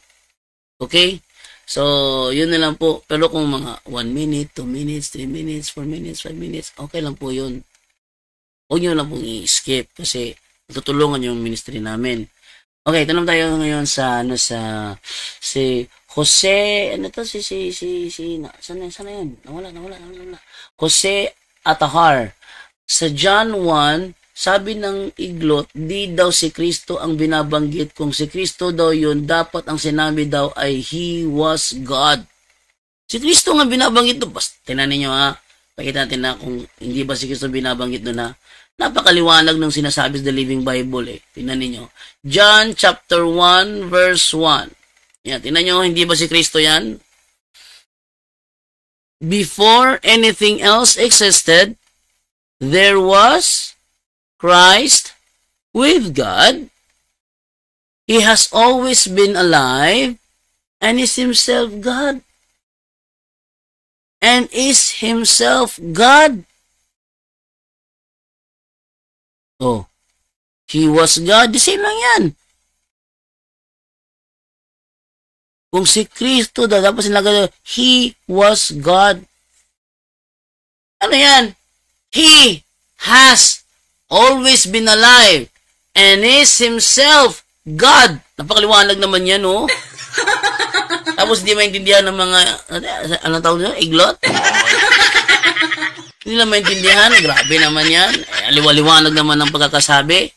Okay? So, yun na lang po. Pero kung mga 1 minute, 2 minutes, 3 minutes, 4 minutes, 5 minutes, okay lang po yun. Huwag nyo lang pong i-skip kasi tutulungan yung ministry namin. Okay, tanong tayo ngayon sa si Jose, ano to? Sana yun? Nawala. Jose Atahar. Sa John 1, sabi ng iglot, di daw si Kristo ang binabanggit. Kung si Kristo daw yun, dapat ang sinabi daw ay He was God. Si Kristo nga binabanggit doon. Basta, tinan ninyo ha. Pakita natin na kung hindi ba si Kristo binabanggit doon ha. Napakaliwanag ng sinasabi sa The Living Bible eh. Tinan ninyo. John chapter 1 verse 1. Yan, tinan nyo, hindi ba si Kristo yan? Before anything else existed, there was Christ with God. He has always been alive and is himself God. And is himself God. Oh, he was God. The same lang yan. Kung si Kristo daw, dapat sinabi, He was God. Ano yan? He has always been alive and is himself God. Napakaliwanag naman yan, oh. Tapos hindi maintindihan ng mga, anong tawag nyo? Iglot? Hindi na maintindihan. Grabe naman yan. Aliwaliwanag naman ng pagkakasabi.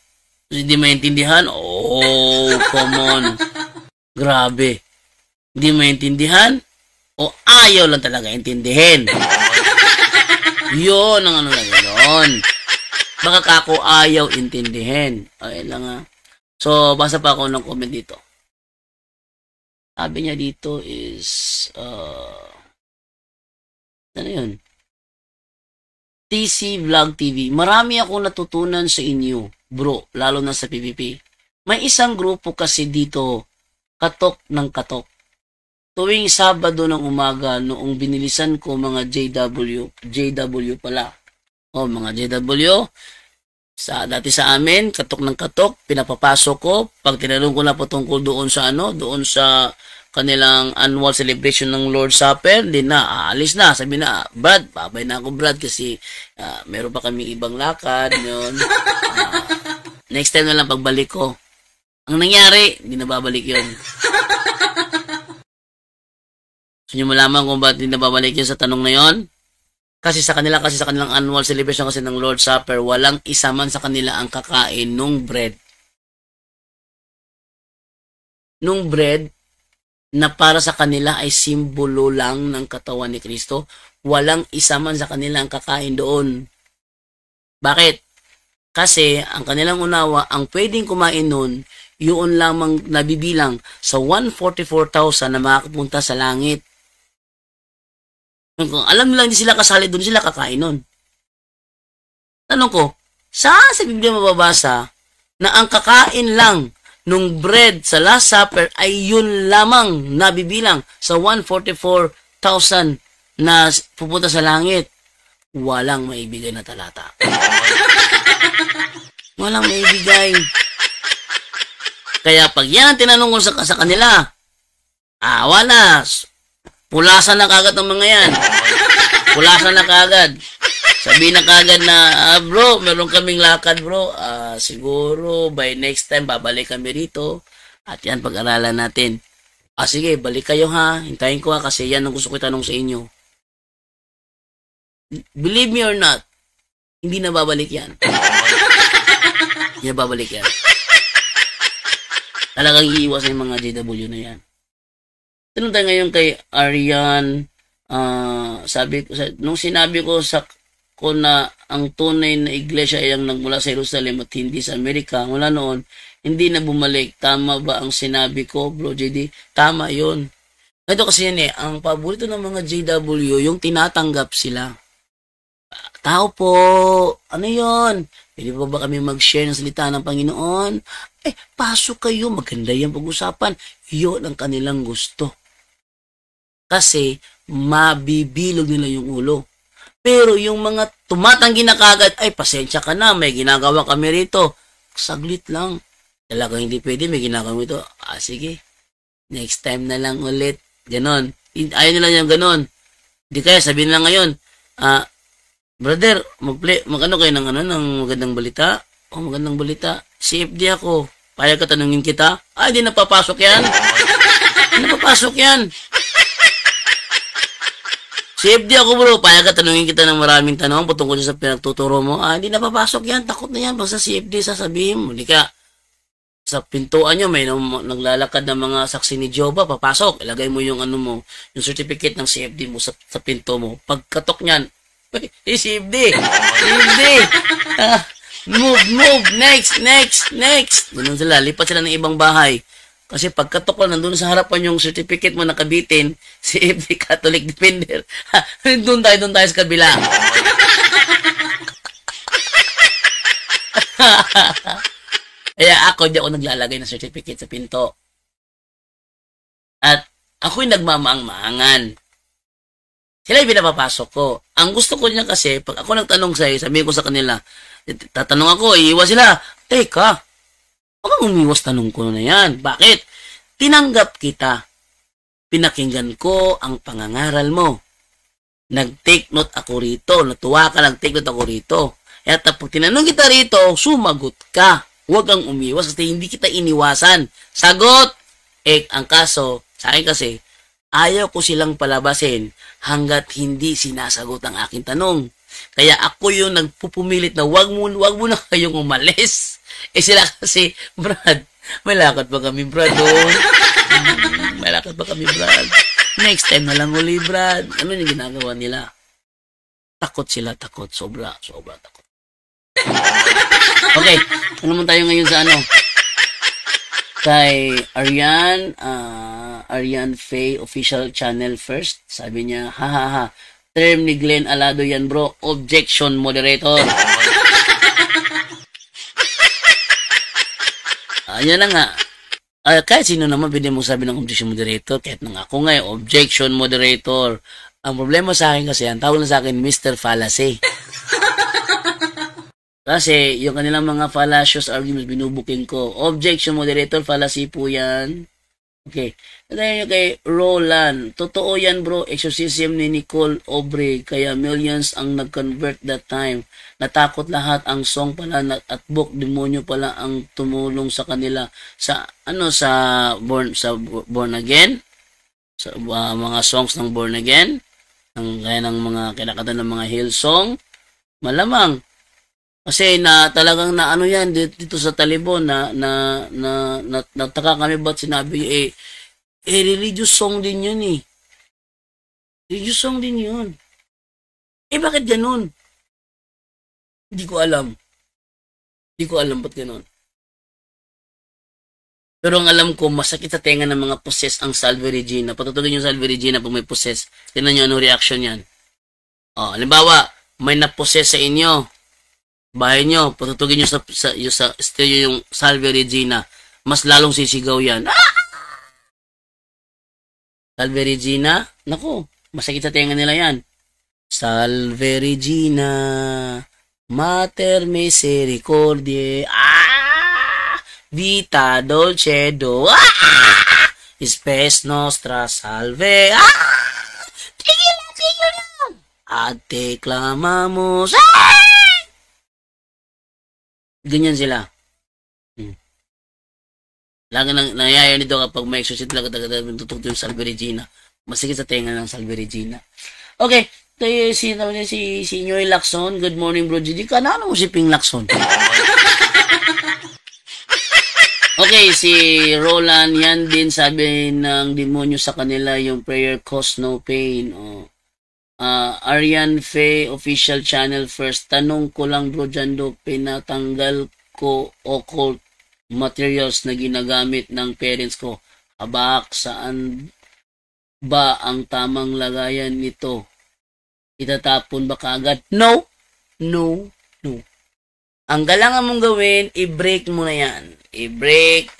Hindi maintindihan. Oh, come on. Grabe. Hindi maintindihan. O ayaw lang talaga intindihin. Yun ang ano lang yun. Baka kako ayaw intindihin. Okay lang ha. So, basa pa ako ng comment dito. Sabi niya dito is, ano yun? TC Vlog TV. Marami akong natutunan sa inyo, bro, lalo na sa PVP. May isang grupo kasi dito, katok ng katok. Tuwing Sabado ng umaga, noong binilisan ko mga JW pala. O, mga JW, dati sa amin, katok ng katok, pinapapasok ko. Pag tinanong ko na po tungkol doon sa kanilang annual celebration ng Lord's Supper, hindi na, aalis na. Sabi na, Brad, babay na ako, Brad, kasi meron pa kaming ibang lakad. Yun. Next time na lang pagbalik ko. Ang nangyari, hindi na babalik yun. Gusto nyo malaman kung bakit hindi na babalik yun sa tanong na yon? Kasi sa kanilang annual celebration kasi ng Lord's Supper, walang isa man sa kanila ang kakain nung bread. Nung bread, na para sa kanila ay simbolo lang ng katawan ni Kristo, walang isa man sa kanila ang kakain doon. Bakit? Kasi ang kanilang unawa, ang pwedeng kumain noon, yun lamang nabibilang sa 144,000 na makapunta sa langit. Kung alam nila hindi sila kasali doon, sila kakain nun. Tanong ko, saan sa Biblia mababasa na ang kakain lang nung bread sa Last Supper ay yun lamang nabibilang sa 144,000 na pupunta sa langit? Walang maibigay na talata. Walang maibigay. Kaya pag yan tinanong ko sa kanila, wala. Pulasan na kagad ng mga yan. Pulasan na kagad. Sabihin na kagad na, bro, meron kaming lakad, bro. Siguro, by next time, babalik kami rito. At yan, pag-aralan natin. Sige, balik kayo ha. Hintayin ko ha, kasi yan ang gusto ko itanong sa inyo. Believe me or not, hindi na babalik yan. Hindi na babalik yan. Talagang iiwas yung mga JW na yan. Tanong tayo ngayon kay Arian. Nung sinabi ko na ang tunay na iglesia ay ang nagmula sa Jerusalem at hindi sa Amerika, mula noon, hindi na bumalik. Tama ba ang sinabi ko, Bro JD? Tama yun. Ito kasi yan ang paborito ng mga JW, yung tinatanggap sila. Tao po, ano yun? Pwede ba kami mag-share ng salita ng Panginoon? Pasok kayo, maganda yung pag-usapan. Yun ang kanilang gusto. Kasi mabibilog nila yung ulo. Pero yung mga tumatanggi na kagad, pasensya ka na, may ginagawa kami rito. Saglit lang. Talagang hindi pwede, may ginagawa ito. Sige. Next time na lang ulit. Ganon. Ayaw nila yung ganon. Hindi kaya, sabihin lang ngayon, brother, mag-ano kayo ng magandang balita? Magandang balita. CFD ako. Payag ka tanungin kita? Di napapasok yan. Hindi napapasok yan. CFD ako, bro. Payag ka tanungin kita ng maraming tanong patungkol sa pinagtuturo mo. Hindi napapasok yan. Takot na yan. Basta CFD sasabihin mo. Hindi ka. Sa pintuan nyo, may naglalakad ng mga saksi ni Jehovah. Papasok. Ilagay mo yung yung certificate ng CFD mo sa pinto mo. Pagkatok niyan, CFD. CFD. Move. Next. Ganun sila. Lipat sila ng ibang bahay. Kasi pagkatok lang, nandun sa harapan yung certificate mo nakabitin, CFD Catholic Defender. Doon tayo sa kabila. Kaya di ako naglalagay ng certificate sa pinto. At ako'y nagmamaang-maangan. Sila yung pinapapasok ko. Ang gusto ko niya kasi, pag ako nagtanong sa'yo, sabihin ko sa kanila, tatanong ako, iiwas sila. Teka, huwag kang umiwas, tanong ko na yan. Bakit? Tinanggap kita. Pinakinggan ko ang pangangaral mo. Nag-take note ako rito. Natuwa ka, nag-take note ako rito. At pag tinanong kita rito, sumagot ka. Huwag kang umiwas kasi hindi kita iniwasan. Sagot! Ang kaso, sa akin kasi, ayaw ko silang palabasin hanggat hindi sinasagot ang aking tanong. Kaya ako yung nagpupumilit na wag mo na kayong umalis. Sila kasi, Brad, may lakad pa kami, Brad. May lakad pa kami, Brad. Next time na lang uli, Brad. Ano yung ginagawa nila? Takot sila, takot. Sobra takot. Okay, ano naman tayo ngayon sa kay Arian Faye official channel first. Sabi niya, ha. Term ni Glenn Alado yan, bro. Objection, moderator. Ayan na nga. Kahit sino naman pwede mo sabi ng objection moderator. Kahit nang ako nga, objection moderator. Ang problema sa akin kasi, ang tawag na sa akin, Mr. Fallacy. Kasi, yung kanilang mga fallacious arguments, binubuking ko. Objection moderator, fallacy po yan. Okay. Kaya kay Roland, totoo yan bro, exorcism ni Nicole Obrey, kaya millions ang nag-convert that time. Natakot lahat, ang song pala at book, demonyo pala ang tumulong sa kanila. Sa born again, sa mga songs ng born again, kaya ng mga kinakanta ng mga Hillsong, malamang. Kasi talagang yan dito sa Talibon nataka kami ba't sinabi religious song din yun eh. Religious song din yun. Bakit ganun? Hindi ko alam. Hindi ko alam ba't ganun. Pero ang alam ko, masakit sa tenga ng mga possess ang Salve Regina. Patutugin yung Salve Regina pag may possess. Tignan nyo anong reaction yan. Halimbawa, may na-possess sa inyo. Bahay nyo, patutugin nyo sa stereo yung Salve Regina, mas lalong sisigaw yan. Salve Regina, naku, masakit sa tenga nila yan. Salve Regina, Mater Misericordiae, Vita Dolcedo, Spes Nostra Salve, tigil yan, Ate Clamamos, ganyan sila. Lagi nang nangyayari nito kapag may exorcism talaga tutugtog yung Salve Regina. Masigit sa tenga ng Salve Regina. Okay, tayo si Noy Lacson. Good morning bro GD. Kanano mo si Ping Lacson? Okay, si Roland yan din sabi ng demonyo sa kanila yung prayer cause no pain. Arian Faye official channel first. Tanong ko lang bro Jando, pinatanggal ko occult materials na ginagamit ng parents ko. Habak, saan ba ang tamang lagayan nito? Itatapon ba kaagad? No. Ang kailangan mong gawin, i-break mo na yan. I-break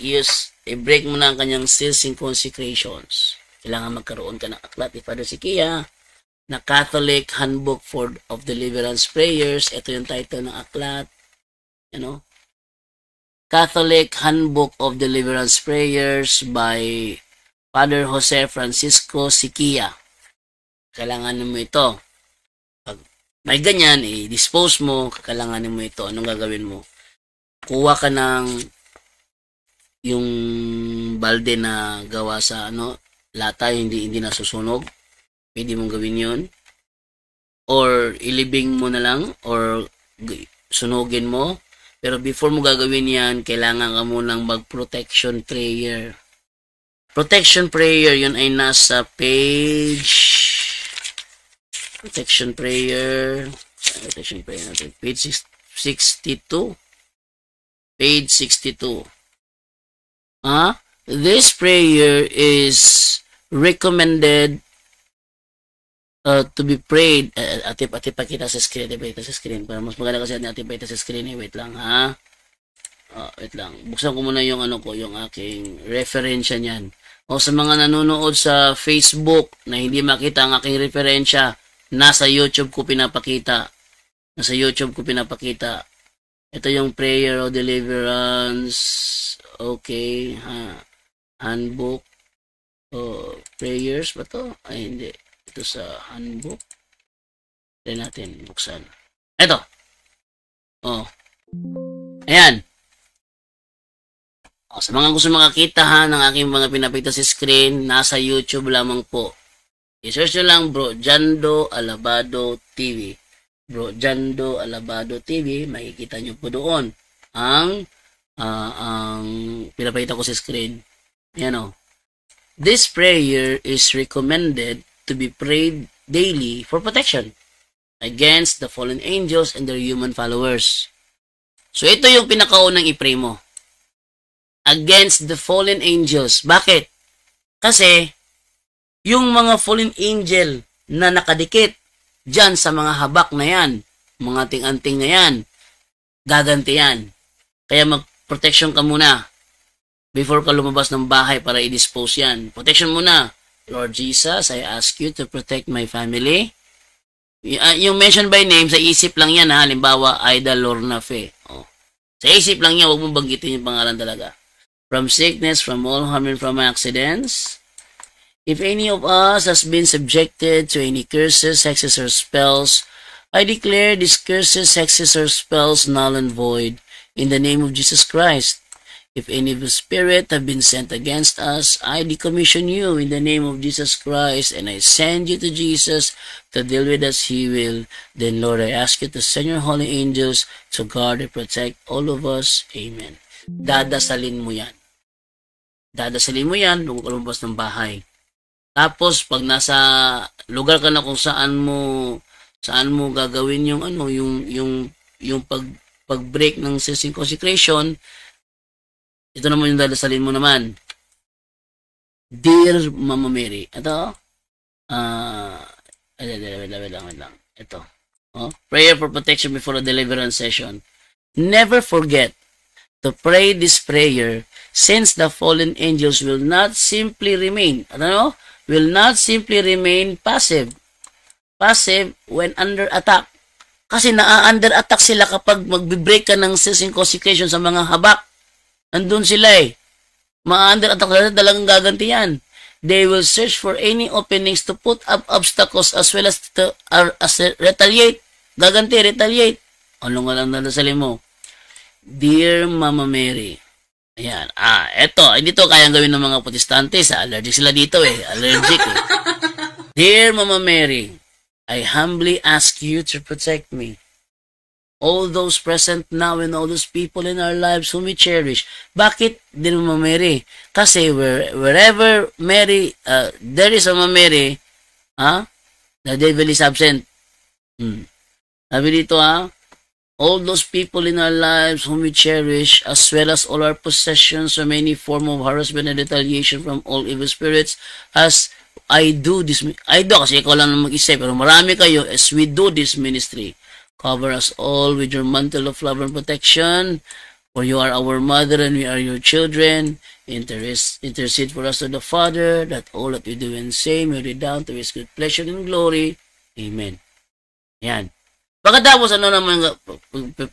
mo na ang kanyang seals and consecrations. Kailangan magkaroon ka ng aklat ni Father Sikia na Catholic Handbook of Deliverance Prayers. Ito yung title ng aklat. Catholic Handbook of Deliverance Prayers by Father Jose Francisco Sikia. Kailanganin mo ito. Pag may ganyan, i-dispose mo, kailanganin mo ito. Anong gagawin mo? Kuha ka ng yung balde na gawa sa lata, hindi nasusunog. Pwede mong gawin yun. Or ilibing mo na lang, or sunugin mo. Pero before mo gagawin yan, kailangan ka munang mag-protection prayer. Protection prayer, yun ay nasa page... Protection prayer natin. Page 62. Page 62. This prayer is recommended to be prayed. Ate pakita sa screen. Para mas maganda kasi ate pakita sa screen. Wait lang ha. Wait lang. Buksan ko muna yung yung aking referensya niyan. Sa mga nanonood sa Facebook na hindi makita ang aking referensya, nasa YouTube ko pinapakita. Ito yung prayer of deliverance. Okay, handbook. Prayers ba to? Ay, hindi. Ito sa handbook. Try natin buksan. Ito. Ayan. Sa mga gusto makakita ng aking mga pinapakita sa screen, nasa YouTube lamang po. I-search nyo lang Bro Jando Alabado TV. Bro Jando Alabado TV, makikita nyo po doon ang pinapakita ko sa screen. Yan This prayer is recommended to be prayed daily for protection against the fallen angels and their human followers. So ito yung pinakaunang i-pray mo. Against the fallen angels. Bakit? Kasi yung mga fallen angel na nakadikit dyan sa mga habak na yan, mga ting-anting na yan, gaganti yan. Kaya mag-protection ka muna before ka lumabas ng bahay para i-dispose yan. Protection muna. Lord Jesus, I ask you to protect my family. Yung mention by name, sa isip lang yan ha. Halimbawa, Aida Lorna Fe. Oh. Sa isip lang yan, huwag mong banggitin yung pangalan talaga. From sickness, from all harm, and from accidents. If any of us has been subjected to any curses, hexes, or spells, I declare these curses, hexes, or spells null and void in the name of Jesus Christ. If any of the spirit have been sent against us, I decommission you in the name of Jesus Christ, and I send you to Jesus to deal with as He will. Then, Lord, I ask you to send your holy angels to guard and protect all of us. Amen. Dadasalin mo yan. Dadasalin mo yan, lumabas ng bahay. Tapos pag nasa lugar ka na kung saan mo gagawin yung pag-break ng session consecration, ito naman yung dadasalin mo naman. Dear Mama Mary, ito wait lang. Ito. Oh, prayer for protection before a deliverance session. Never forget to pray this prayer, since the fallen angels will not simply remain passive when under attack. Kasi na-under attack sila kapag magbe-break ka ng session consecration sa mga habak. Andun sila Ma-under attack sila, talagang gaganti yan. They will search for any openings to put up obstacles as well as to retaliate. Retaliate. Ano nga lang nalasalin mo? Dear Mama Mary. Ayan. Eto. Hindi to kayang gawin ng mga protestante. Allergic sila dito Allergic Dear Mama Mary, I humbly ask you to protect me. All those present now and all those people in our lives whom we cherish. Bakit, Dear Mama Mary? Kasi wherever Mary, there is a Mama Mary, the devil is absent. Sabi dito all those people in our lives whom we cherish, as well as all our possessions from any form of harassment and retaliation from all evil spirits, as I do kasi ikaw lang mag-isip, pero marami kayo, as we do this ministry. Cover us all with your mantle of love and protection, for you are our mother and we are your children. Intercede for us to the Father, that all that we do and say may redound to His good pleasure and glory. Amen. Yan. Pagkatapos, ano naman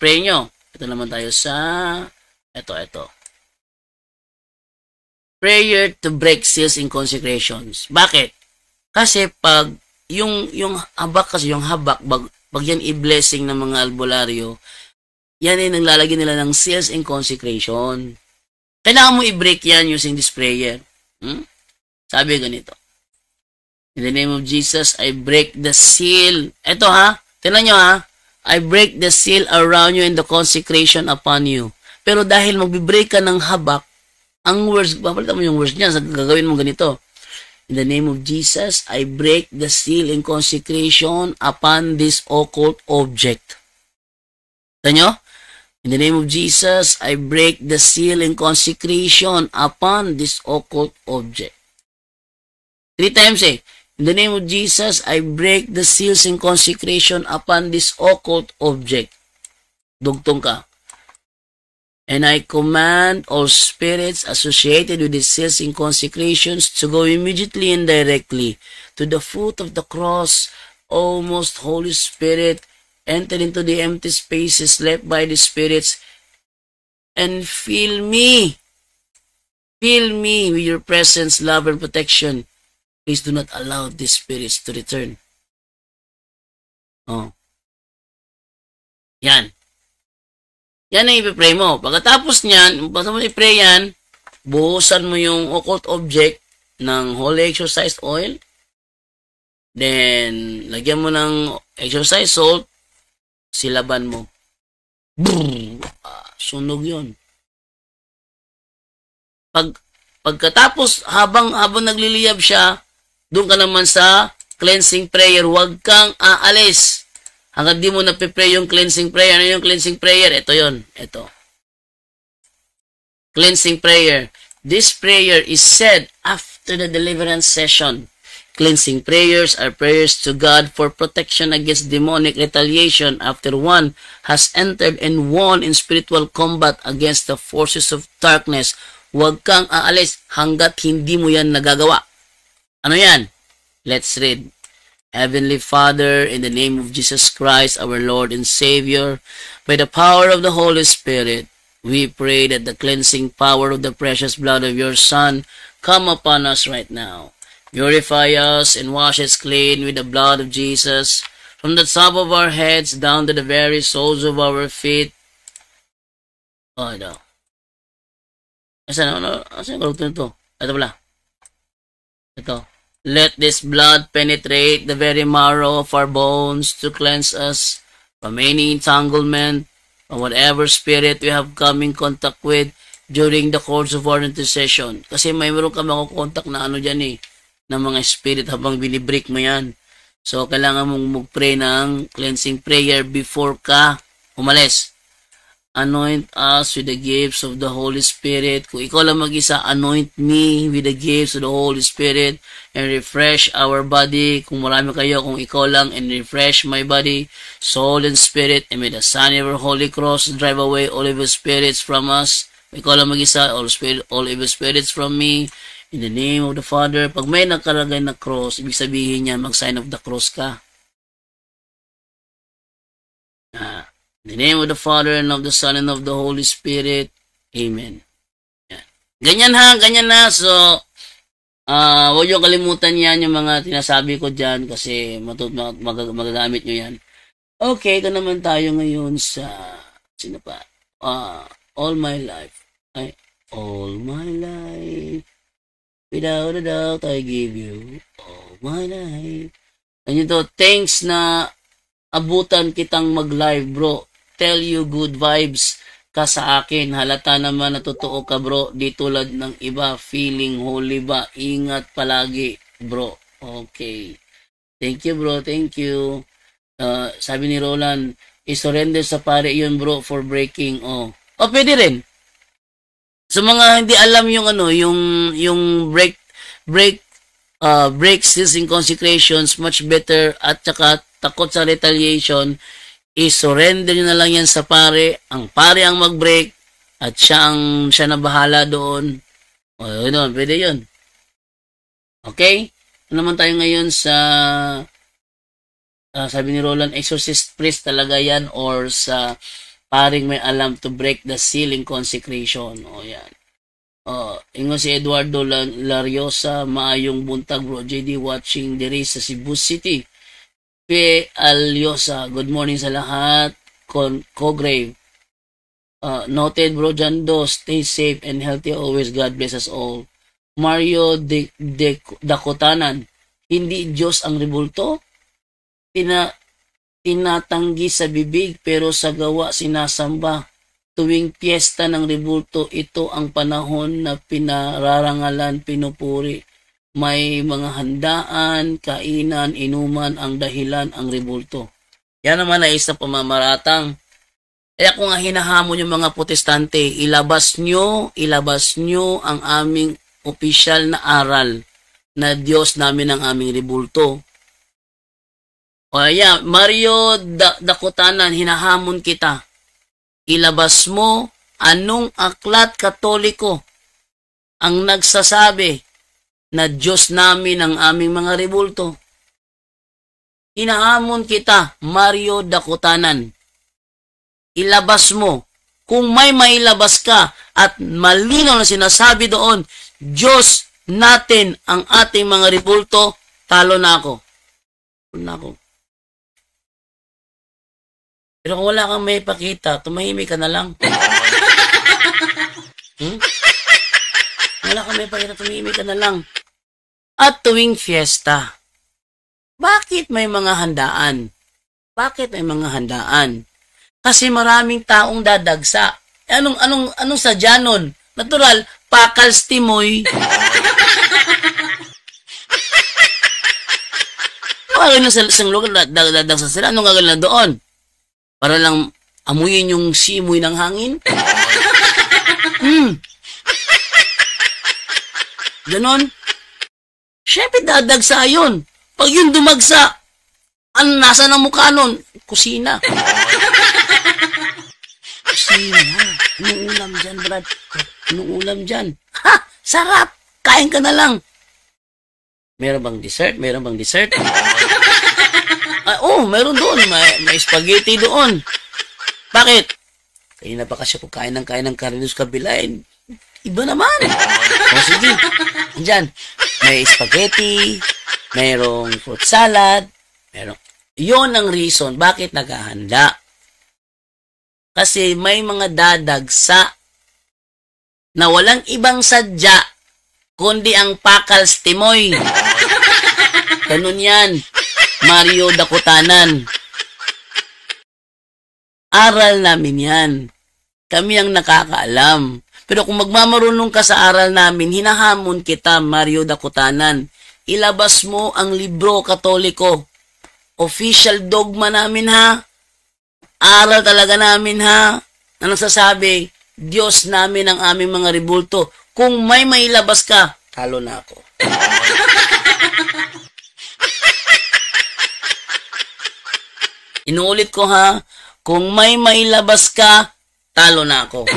pray nyo? Ito naman tayo sa ito. Prayer to break seals in consecrations. Bakit? Kasi pag yung habak, pag yan i-blessing ng mga albularyo, yan ay naglalagay nila ng seals in consecration. Kailangan mo i-break yan using this prayer. Sabi ganito. In the name of Jesus, I break the seal. Ito tingnan nyo I break the seal around you and the consecration upon you. Pero dahil magbe-break ka ng habak, ang words, papalitan mo yung words niya, gagawin mo ganito. In the name of Jesus, I break the seal in consecration upon this occult object. Tignan nyo? In the name of Jesus, I break the seal in consecration upon this occult object. 3 times In the name of Jesus, I break the seals in consecration upon this occult object. Dugtong ka. And I command all spirits associated with these seals in consecrations to go immediately and directly to the foot of the cross. O most Holy Spirit, enter into the empty spaces left by the spirits and fill me. Fill me with your presence, love, and protection. Please do not allow these spirits to return. Yan. Yan ang ipipray mo. Pagkatapos niyan, basta mo i-pray yan, buhusan mo yung occult object ng holy exorcised oil. Then, lagyan mo ng exorcised salt, silaban mo. Sunog yun. Pagkatapos, habang nagliliyab siya, doon ka naman sa cleansing prayer. Huwag kang aalis hanggang di mo napipray yung cleansing prayer. Ano yung cleansing prayer? Ito yon. Ito. Cleansing prayer. This prayer is said after the deliverance session. Cleansing prayers are prayers to God for protection against demonic retaliation after one has entered and won in spiritual combat against the forces of darkness. Huwag kang aalis hanggat hindi mo yan nagagawa. Ano yan? Let's read. Heavenly Father, in the name of Jesus Christ, our Lord and Savior, by the power of the Holy Spirit, we pray that the cleansing power of the precious blood of your Son come upon us right now. Purify us and wash us clean with the blood of Jesus, from the top of our heads down to the very soles of our feet. Oh, ito. Asan yung ito? Ito pala. Ito. Let this blood penetrate the very marrow of our bones to cleanse us from any entanglement, from whatever spirit we have come in contact with during the course of our intercession. Kasi mayroon ka makukontak na ano dyan ng mga spirit habang binibreak mo yan. So, kailangan mong mag-pray ng cleansing prayer before ka umalis. Anoint us with the gifts of the Holy Spirit. Kung ikaw lang mag-isa, anoint me with the gifts of the Holy Spirit and refresh our body. Kung marami kayo, kung ikaw lang, and refresh my body, soul, and spirit. And may the Son of our Holy Cross drive away all evil spirits from us. Kung ikaw lang mag-isa, all evil spirits from me. In the name of the Father. Pag may nakalagay na cross, ibig sabihin niya, mag-sign of the cross ka. In the name of the Father, and of the Son, and of the Holy Spirit. Amen. Ganyan na. So, huwag yung kalimutan yan, yung mga tinasabi ko dyan, kasi magagamit nyo yan. Okay, ito naman tayo ngayon sa, sino pa? All my life. All my life. Without a doubt, I give you all my life. And ito, thanks na abutan kitang mag-live, bro. Tell you good vibes ka sa akin. Halata naman na totoo ka, bro. Di tulad ng iba. Feeling holy ba? Ingat palagi, bro. Okay. Thank you, bro. Thank you. Sabi ni Roland, i-surrender sa pare yun, bro, for breaking. Pwede rin. Sa mga hindi alam yung yung break seals and consecrations, much better, at saka takot sa retaliation, i-surrender nyo na lang yan sa pare. Ang pare ang mag-break at siya na bahala doon. Yun, pwede yun. Okay? Ano naman tayo ngayon sa sabi ni Roland, exorcist priest talaga yan, or sa paring may alam to break the seal in consecration. Yan. Ingo si Eduardo Lariosa, maayong buntag, bro. JD watching diri sa Cebu City. P. Aliosa, good morning sa lahat. Cograve. Noted, bro. Jando, stay safe and healthy always. God bless us all. Mario Dakotanan, hindi Diyos ang rebulto? Tinatanggi sa bibig pero sa gawa sinasamba. Tuwing piyesta ng rebulto, ito ang panahon na pinararangalan, pinupuri. May mga handaan, kainan, inuman ang dahilan ang rebulto. Yan naman ay isang pamamaratang. Kaya kung nga hinahamon yung mga protestante, ilabas nyo ang aming opisyal na aral na Diyos namin ang aming rebulto. Mario Dakotanan, hinahamon kita. Ilabas mo anong aklat katoliko ang nagsasabi na Diyos namin ang aming mga rebulto. Hinahamon kita, Mario Dakotanan. Ilabas mo. Kung may mailabas ka at malinaw na sinasabi doon, Diyos natin ang ating mga rebulto, talo na ako. Pero kung wala kang may pakita, tumahimik ka na lang. Wala kang may pakita, tumahimik ka na lang. At tuwing fiesta, bakit may mga handaan? Kasi maraming taong dadagsa. Anong sadya nun? Natural, pakals timoy. Ano sa isang lugar, dadagsa sila. Anong gagawin na doon? Para lang amuyin yung simoy ng hangin? Ganon. Siyempre, dadagsa yun. Pag yun dumagsa, nasa ng mukha nun? Kusina. Kusina. Anong ulam dyan, Brad? Anong ulam dyan? Ha! Sarap! Kain ka na lang. Meron bang dessert? Meron bang dessert? Meron doon. May spaghetti doon. Bakit? Kanina pa kasi kain ng karinos kabilain. Iba naman. Sige. Andyan. May spaghetti. Merong fruit salad. Yun ang reason bakit naghahanda. Kasi may mga dadagsa na walang ibang sadya kundi ang Pakals Timoy. Ganun yan. Mario Dakutanan. Aral namin yan. Kami ang nakakaalam. Pero kung magmamarunong ka sa aral namin, hinahamon kita, Mario Dakutanan. Ilabas mo ang libro Katoliko. Official dogma namin, ha? Aral talaga namin, ha? Na nagsasabi, Diyos namin ang aming mga ribulto. Kung may mailabas ka, talo na ako. Inuulit ko, ha? Kung may mailabas ka, talo na ako.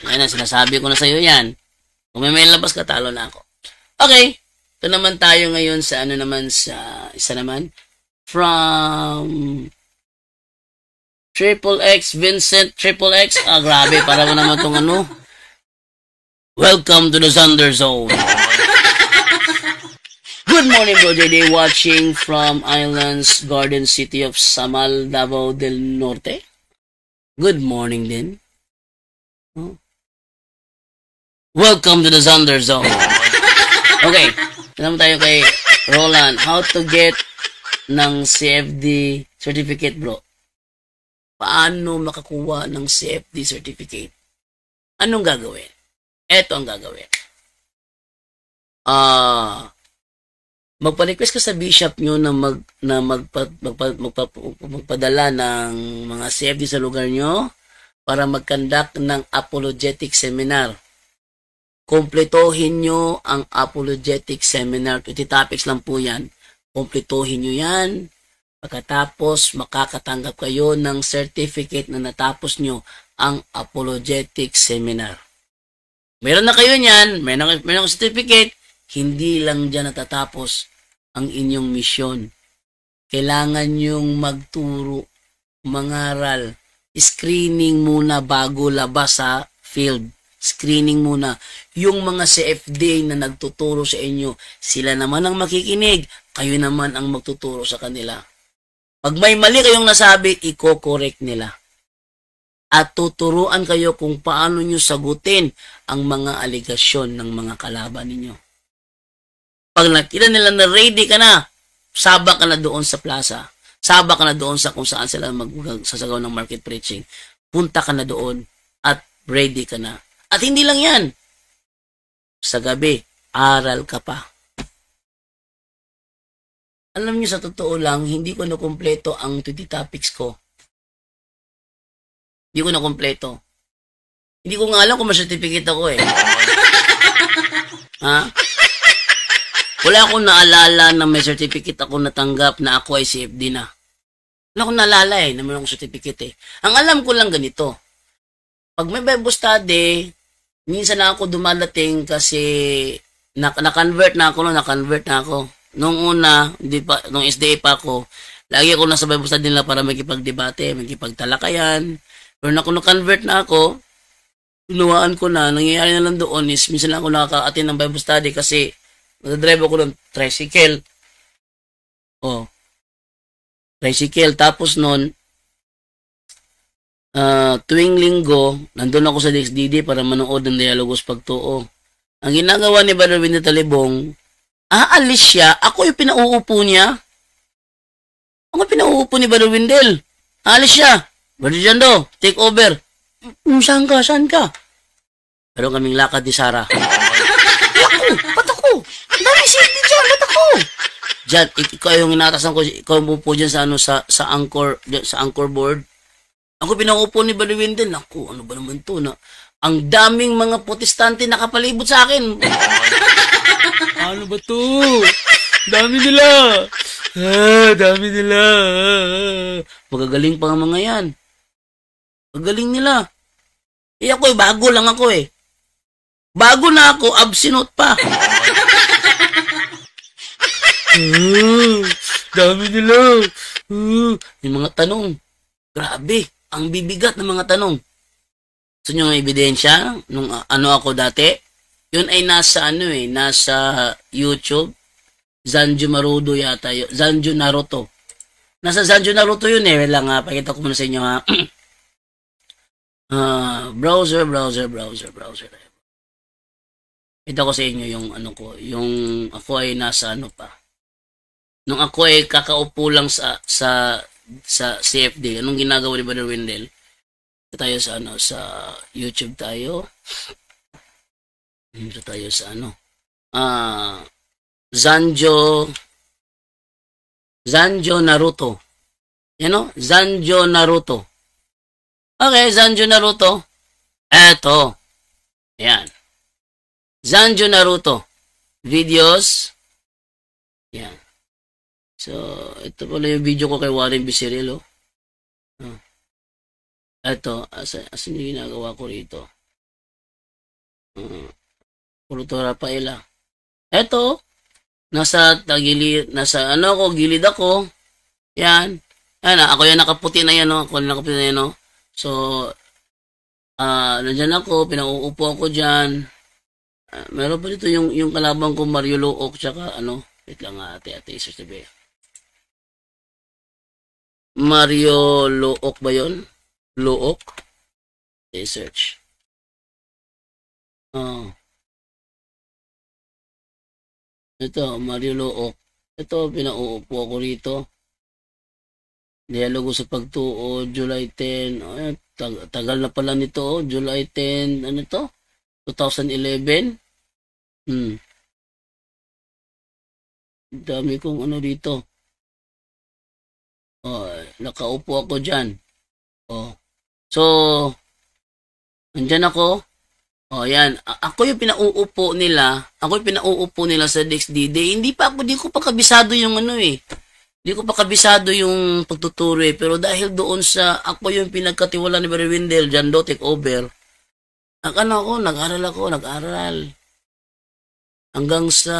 Yan ang sinasabi ko na sa'yo yan. Kung may mailabas ka, talo na ako. Okay. Ito naman tayo ngayon sa isa naman. From Triple X, Vincent Triple X. Grabe, para mo naman itong ano. Welcome to the Thunder Zone. Good morning, Bro JD, watching from Islands Garden City of Samal, Davao del Norte. Good morning din. Welcome to the Thunder Zone. Okay, naman tayo kay Roland. How to get ng CFD certificate, bro? Paano makakuha ng CFD certificate? Anong gagawin? Ito ang gagawin. Magpa-request ka sa bishop nyo na magpadala ng mga CFD sa lugar nyo para mag-conduct ng apologetic seminar. Kompletohin nyo ang apologetic seminar. 20 topics lang po yan. Kompletohin nyo yan. Pagkatapos, makakatanggap kayo ng certificate na natapos nyo ang apologetic seminar. Meron na kayo niyan, meron na certificate, hindi lang dyan natatapos ang inyong misyon. Kailangan nyong magturo, mangaral, screening muna bago labas sa field. Screening muna. Yung mga CFD na nagtuturo sa inyo, sila naman ang makikinig, kayo naman ang magtuturo sa kanila. Pag may mali kayong nasabi, i-correct nila. At tuturuan kayo kung paano nyo sagutin ang mga aligasyon ng mga kalaban ninyo. Pag nakita nila na ready ka na, sabak ka na doon sa plaza. Sabak ka na doon sa kung saan sila magsasagaw ng market preaching. Punta ka na doon at ready ka na. At hindi lang yan. Sa gabi, aral ka pa. Alam niyo, sa totoo lang, hindi ko nakumpleto ang 20 topics ko. Hindi ko nakumpleto. Hindi ko nga alam kung ma-certificate ako eh. Ha? Wala akong naalala na may certificate ako natanggap na ako ay CFD na. Wala akong naalala eh, na mayroon akong certificate eh. Ang alam ko lang ganito. Pag may Bible study, minsan na ako dumadating kasi na-convert na ako. Nung una, nung SDA pa ako, lagi ako nasa Bible study nila para makipagdebate, makipagtalakayan. Pero na-convert na ako, tunuwaan ko na, nangyayari na lang doon is minsan lang ako nakaka-attend ng Bible study kasi nag-drive ako ng tricycle. Tricycle. Tapos nun, tuwing linggo, nandun ako sa DXDD para manood ng Dialogos Pagtuo. Ang ginagawa ni Brother Windel Talibong, aalis siya, ako yung pinauupo niya. Ako yung pinauupo ni Brother Windel. Aalis siya. Brother Jando, take over. Saan ka? Pero kaming lakad ni Sarah. Ba't ako? Ang dami safety dyan, ba't ako? Diyan, ikaw yung inatasan ko, ikaw yung upo dyan sa anchor board. Ako pinaupo ni Brother Windel. Naku, ano ba naman to? Ang daming mga protestante nakapalibot sa akin. Ano ba to? Dami nila. Dami nila. Magagaling pa ang mga yan. Magaling nila. Ako bago lang ako Bago na ako, absinot pa. Dami nila. Yung mga tanong. Grabe, ang bibigat ng mga tanong. So yung ebidensya, nung ano ako dati, yun ay nasa nasa YouTube. Zanjo Marudo yata yun. Zanjo Naruto. Nasa Zanjo Naruto yun Wait lang pakita ko muna sa inyo browser. Ito ko sa inyo yung yung ako ay nasa pa. Nung ako ay kakaupo lang sa CFD, anong ginagawa ni Brother Wendell? Ito tayo sa sa YouTube tayo. Ito tayo sa Zanjo Naruto. Zanjo Naruto. Okay, Zanjo Naruto. Eto. Ayan. Zanjo Naruto. Videos. Yan. So, ito pala yung video ko kay Warren Bisirillo. Ito, asan yung ginagawa ko rito? Puro Rafaela. Ito, nasa gilid ako. Yan. Yan, ako yung nakaputi na yan, Ako yung nakaputi na yan, So, nandyan ako, pinauupo ako dyan. Meron pa dito yung kalabang ko, Mario Look, tsaka wait lang ate, search na ba? Mario Look ba yun? Look? Search. Ito, Mario Look. Ito, pinauupo ako rito. Dialogo sa pagtuo, July 10. Tagal na pala nito, July 10, 2011. Dami kong dito. Nakaupo ako dyan. So, andyan ako. Yan. Ako yung pinauupo nila. Sa DXDD. Hindi ko pa kabisado yung Hindi ko pa kabisado yung pagtuturo Pero dahil doon sa ako yung pinagkatiwala ni Brother Wendell, Jando, take over. Nag-aral. Hanggang sa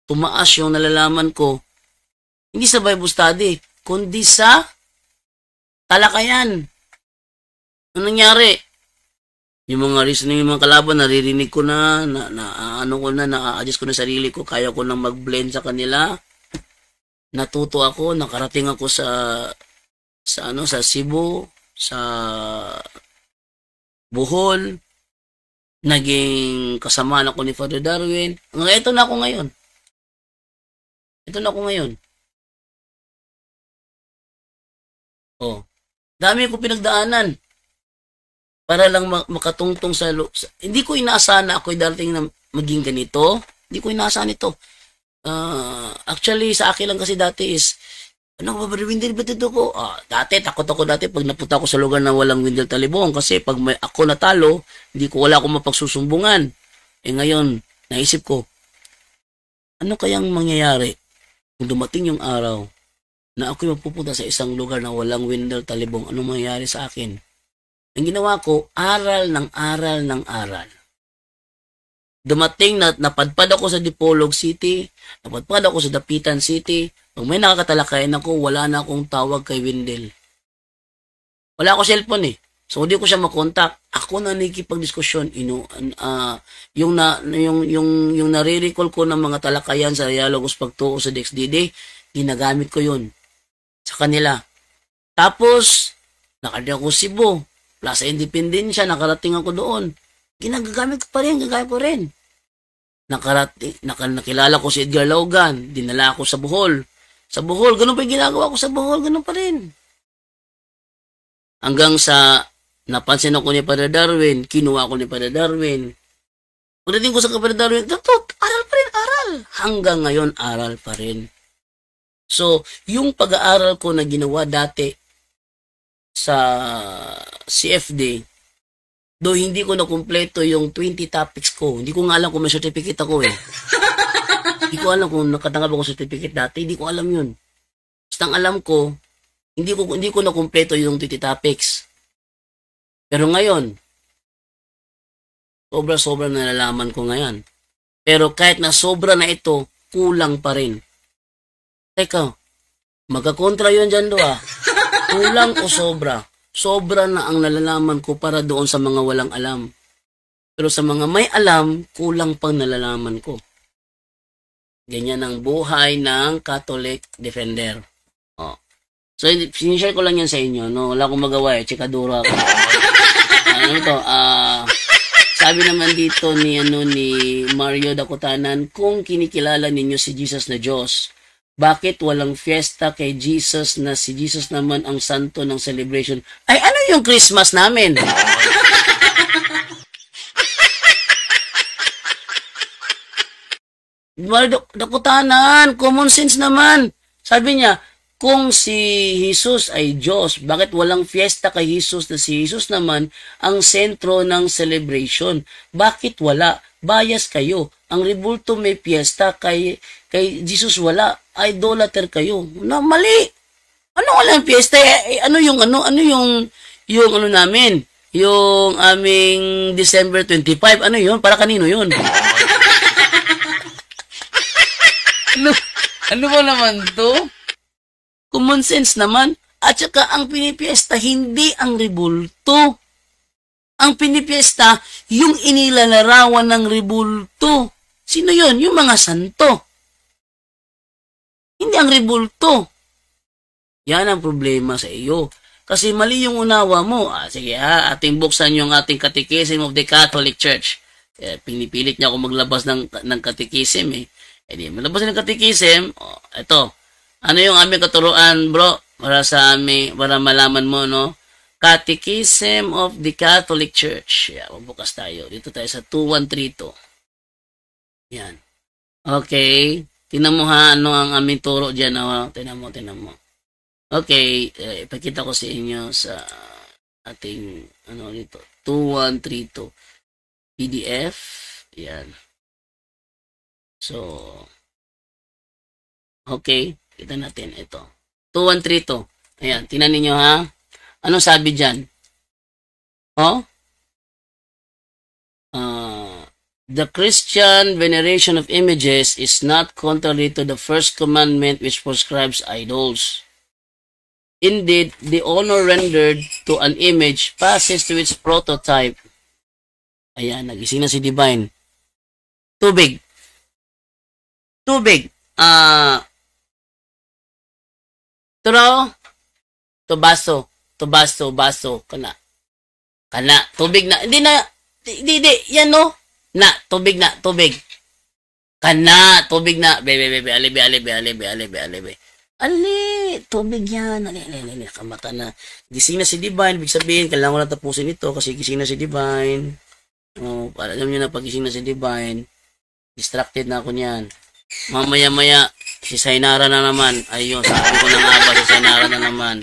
tumaas yung nalalaman ko. Hindi sa Bible study, kundi sa talakayan. Ano nangyari? Yung mga reasoning, yung mga kalaban, naririnig ko na-adjust ko na sarili ko, kaya ko nang mag-blend sa kanila. Natuto ako, nakarating ako sa Cebu, sa Bohol, naging kasamaan ako ni Father Darwin. Ito na ako ngayon. Dami ko pinagdaanan para lang makatungtong hindi ko inaasahan na ako'y darating na maging ganito. Hindi ko inaasahan ito. Actually, sa akin lang kasi dati is, Brother Wendell, ba't ito ko? Dati, takot ako dati pag napunta ako sa lugar na walang Wendell Talibong kasi pag ako natalo, wala akong mapagsusumbungan. Ngayon, naisip ko, ano kayang mangyayari kung dumating yung araw na ako'y mapupunta sa isang lugar na walang Wendell Talibong? Anong mangyayari sa akin? Ang ginawa ko, aral ng aral. Dumating na napadpad ako sa Dipolog City, napadpad ako sa Dapitan City. Pag may nakakatalakayan ako, wala na akong tawag kay Wendell. Wala ako cellphone So hindi ko siya makontak. Ako na nakikipagdiskusyon, yung nare-recall ko ng mga talakayan sa dialogos pagtuo sa DXDD, ginagamit ko yun sa kanila. Tapos, nakarating ako Cebu, Plaza Independencia, nakarating ako doon. Ginagamit ko rin. Nakilala ko si Edgar Logan, dinala ako sa Bohol. Sa Bohol, ganun pa yung ginagawa ko sa Bohol, ganun pa rin. Hanggang sa napansin ako ni Father Darwin, kinuha ko ni Father Darwin. Pagdating ko sa Father Darwin, aral pa rin, aral. Hanggang ngayon, aral pa rin. So, yung pag-aaral ko na ginawa dati sa CFD, Though hindi ko na kumpleto yung 20 topics ko. Hindi ko nga alam kung may certificate ako eh. Hindi ko alam kung nakatanggap ako certificate dati. Hindi ko alam yun. Basta ang alam ko, hindi ko na kumpleto yung 20 topics. Pero ngayon, sobra-sobra na nalalaman ko ngayon. Pero kahit na sobra na ito, kulang pa rin. Teka, magkakontra yun dyan Kulang o sobra? Sobra na ang nalalaman ko para doon sa mga walang alam. Pero sa mga may alam, kulang pang nalalaman ko. Ganyan ang buhay ng Catholic Defender. Oh. So, sinishare ko lang yan sa inyo. No? Wala akong magawa eh. Chikadura ako. Sabi naman dito ni Mario Dakutanan, kung kinikilala ninyo si Jesus na Diyos, bakit walang fiesta kay Jesus na si Jesus naman ang santo ng celebration? Ay, ano yung Christmas namin? Dakutanan, common sense naman. Sabi niya, kung si Jesus ay Diyos, bakit walang fiesta kay Jesus na si Jesus naman ang sentro ng celebration? Bakit wala? Bias kayo. Ang rebulto may fiesta, kay Jesus wala. Idolater kayo. Na mali. Ano walang fiesta? Ano yung namin? Yung aming December 25, ano yun? Para kanino yun? ano ba naman to? Common sense naman. At saka ang pinipiesta, hindi ang rebulto. Ang pinipiesta, yung inilalarawan ng rebulto. Sino yun? Yung mga santo. Hindi ang rebulto. Yan ang problema sa iyo. Kasi mali yung unawa mo. Sige ating buksan yung ating Catechism of the Catholic Church. Pinipilit niya ako maglabas ng Catechism eh. Di malabas ng Catechism. Ito. Ano yung aming katuruan, bro? Para malaman mo, no? Catechism of the Catholic Church. Mabukas tayo. Dito tayo sa 2132. Yan. Okay. Tingnan mo ano ang aming turo dyan. Tingnan mo. Okay. Ipakita ko sa inyo sa ating, dito. 2132. PDF. Yan. So, okay. Kita natin ito. 2132. Ayan. Tingnan ninyo ha. Ano sabi dyan? The Christian veneration of images is not contrary to the first commandment which prescribes idols. Indeed, the honor rendered to an image passes to its prototype. Ayan, nagising na si Divine. Tubig. Baso. Kana. Tubig na. Hindi. Yan no. Tubig na. Kana. Tubig na. Bebe. Alibe. Tubig yan. Ali. Kamata na. Gising na si Divine. Ibig sabihin, kailangan ko na tapusin ito kasi gising na si Divine. Para alam nyo na pag gising na si Divine, distracted na ako niyan. Mamaya, si Sainara na naman. Ayun, sabi ko na nga ba, si Sainara na naman.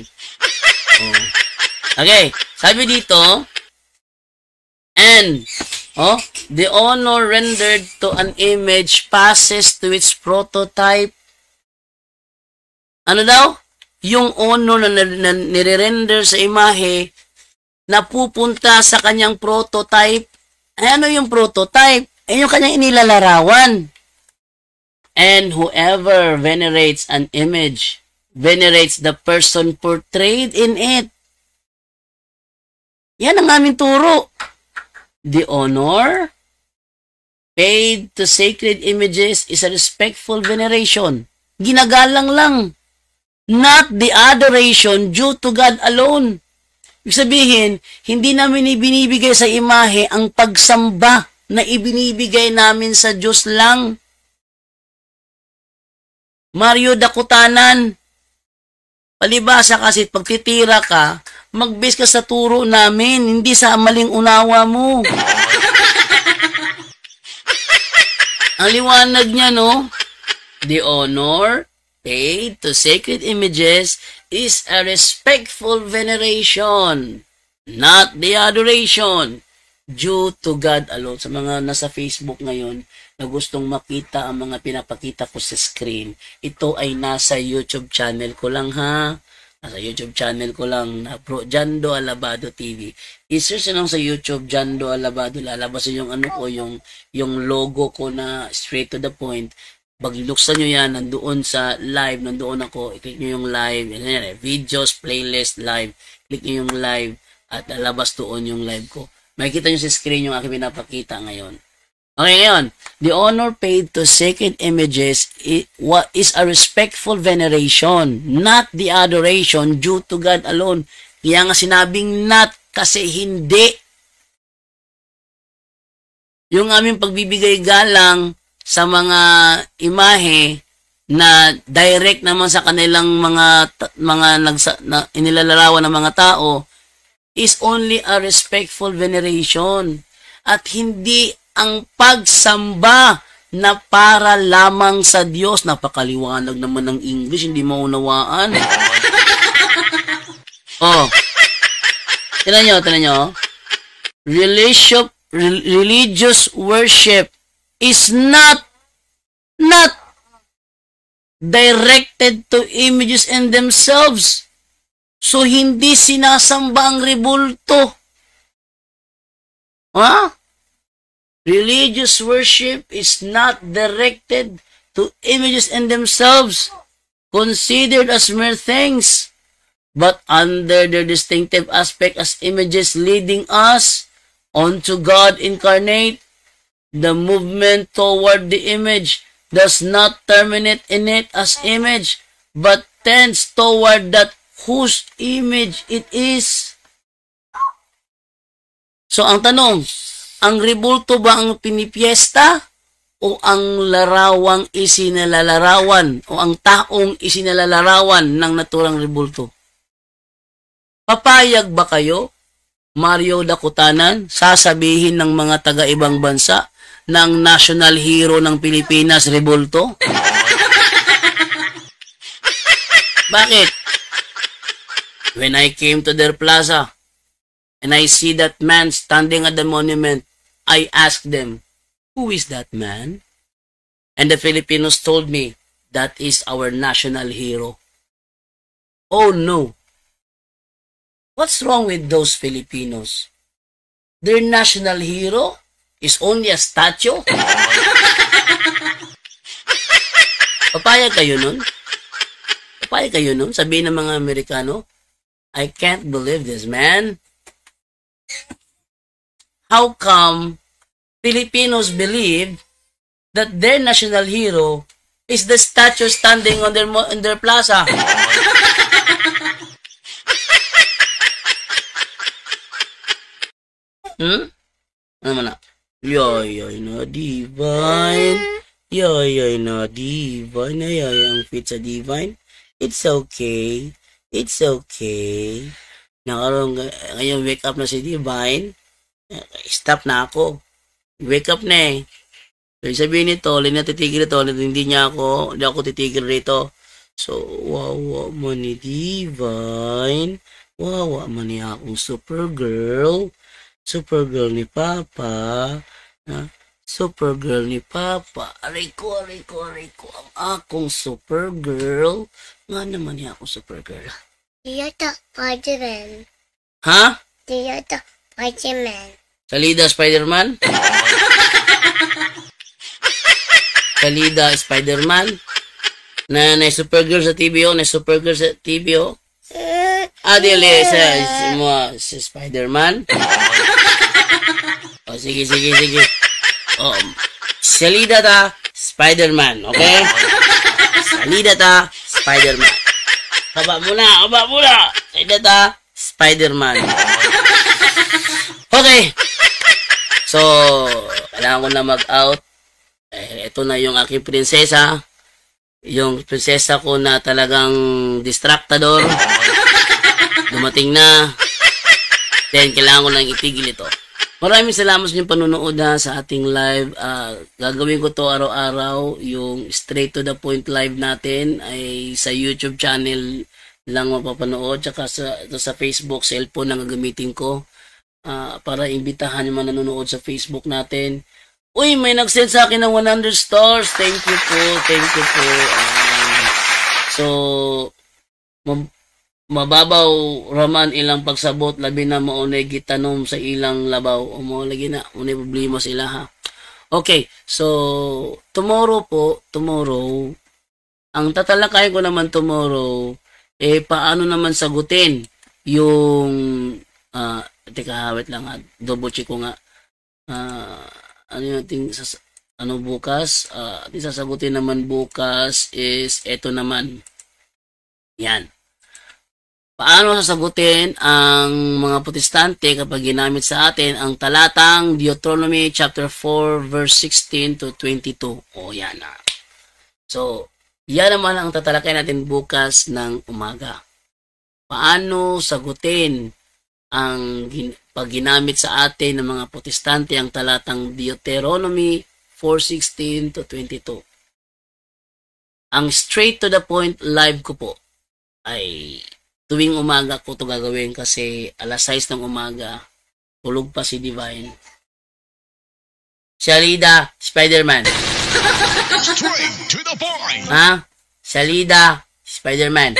Okay, sabi dito, and, the honor rendered to an image passes to its prototype. Ano daw? Yung honor na nire-render sa imahe, napupunta sa kanyang prototype. Ano yung prototype? Yung kanyang inilalarawan. And whoever venerates an image, venerates the person portrayed in it. Yan ang aming turo. The honor paid to sacred images is a respectful veneration. Ginagalang lang. Not the adoration due to God alone. Ibig sabihin, hindi namin ibinibigay sa imahe ang pagsamba na ibinibigay namin sa Diyos lang. Mario Dakutanan, palibasa kasi pagtitira ka, mag-base ka sa turo namin, hindi sa maling unawa mo. Ang liwanag niya, no? The honor paid to sacred images is a respectful veneration, not the adoration. due to God alone. Sa mga nasa Facebook ngayon na gustong makita ang mga pinapakita ko sa screen, ito ay nasa YouTube channel ko lang ha. Nasa YouTube channel ko lang na Jando Alabado TV. I-search nyo lang sa YouTube Jando Alabado, lalabas yung ano ko, yung logo ko na straight to the point. Pag luksan nyo yan, nandoon sa live, nandoon ako, i-click nyo yung live, yan, videos, playlist, live, click nyo yung live, at lalabas doon yung live ko. Makikita nyo sa screen yung aking pinapakita ngayon. Okay, ngayon, the honor paid to sacred images is a respectful veneration, not the adoration due to God alone. Kaya nga sinabing not kasi hindi. Yung aming pagbibigay galang sa mga imahe na direct naman sa kanilang mga inilalarawan ng mga tao is only a respectful veneration at hindi ang pagsamba na para lamang sa Diyos. Napakaliwanag naman ng English, hindi maunawaan. Oh. Tignan nyo. Religious worship is not directed to images in themselves. So, hindi sinasamba ang rebulto. Ha? Religious worship is not directed to images in themselves, considered as mere things, but under their distinctive aspect as images leading us onto God incarnate. The movement toward the image does not terminate in it as image, but tends toward that whose image it is. So, ang tanong, ang rebulto ba ang pinipiesta o ang larawang isinalalarawan o ang taong isinalalarawan ng naturang rebulto? Papayag ba kayo, Mario Dakutanan, sasabihin ng mga taga-ibang bansa ng national hero ng Pilipinas, rebulto? Bakit? When I came to their plaza and I see that man standing at the monument, I asked them, who is that man? And the Filipinos told me, that is our national hero. Oh no. What's wrong with those Filipinos? Their national hero is only a statue? Papayag kayo nun? Papayag kayo nun? Sabihin ng mga Amerikano, I can't believe this, man. How come Filipinos believe that their national hero is the statue standing on their plaza? Ano man na? Yoy na divine. Yoy na divine. Yoy ang pizza divine. It's okay. It's okay. Ngayon wake up na si Divine. Stop na ako. Wake up na eh. So, sabihin nito, titigil ito, hindi ako titigil rito. So, wawa mo ni Divine. Wawa mo ni akong Supergirl. Supergirl ni Papa. Supergirl ni Papa. Aray ko. Ang akong Supergirl. Nga naman niya akong Supergirl. Diyata, Spider-Man. Ha? Diyata, Spider-Man. Salida, Spider-Man? Salida, Spider-Man? Na Supergirl sa TVO? Na Supergirl sa TVO? Dili, si Spider-Man? O, sige. O, salida ta, Spider-Man, okay? Salida ta, Spider-Man. Haba muna. Salida ta, Spider-Man. Okay. So, kailangan ko na mag-out. Ito na yung aking prinsesa. Yung prinsesa ko na talagang distractador. Dumating na. Then, kailangan ko lang itigil ito. Maraming salamat sa inyong panunood sa ating live. Gagawin ko to araw-araw. Yung straight to the point live natin ay sa YouTube channel lang mapapanood. Tsaka sa Facebook, cellphone ang gagamitin ko. para imbitahan yung mga nanonood sa Facebook natin. Uy, may nag-send sa akin ng 100 stars. Thank you po. So, mababaw raman ilang pagsabot, labi na maunay gitanom sa ilang labaw. O mo lagi na, unay problema sila ha. Okay, so, tomorrow, ang tatalakay ko naman tomorrow, paano naman sagutin yung, teka, wait lang ha, double check ko nga, ano yung ating, bukas, ating sasagutin naman bukas is, eto naman, yan. Paano sasagutin ang mga protestante kapag ginamit sa atin ang talatang Deuteronomy chapter 4 verse 16 to 22? O yan na. So, yan naman ang tatalakay natin bukas ng umaga. Paano sagutin ang pag ginamit sa atin ng mga protestante ang talatang Deuteronomy 4:16 to 22? Ang straight to the point live ko po ay tuwing umaga ko ito gagawin kasi alas 6 ng umaga, tulog pa si Divine. Shalida, Spider-Man. Straight to the point. Ha? Shalida, Spider-Man.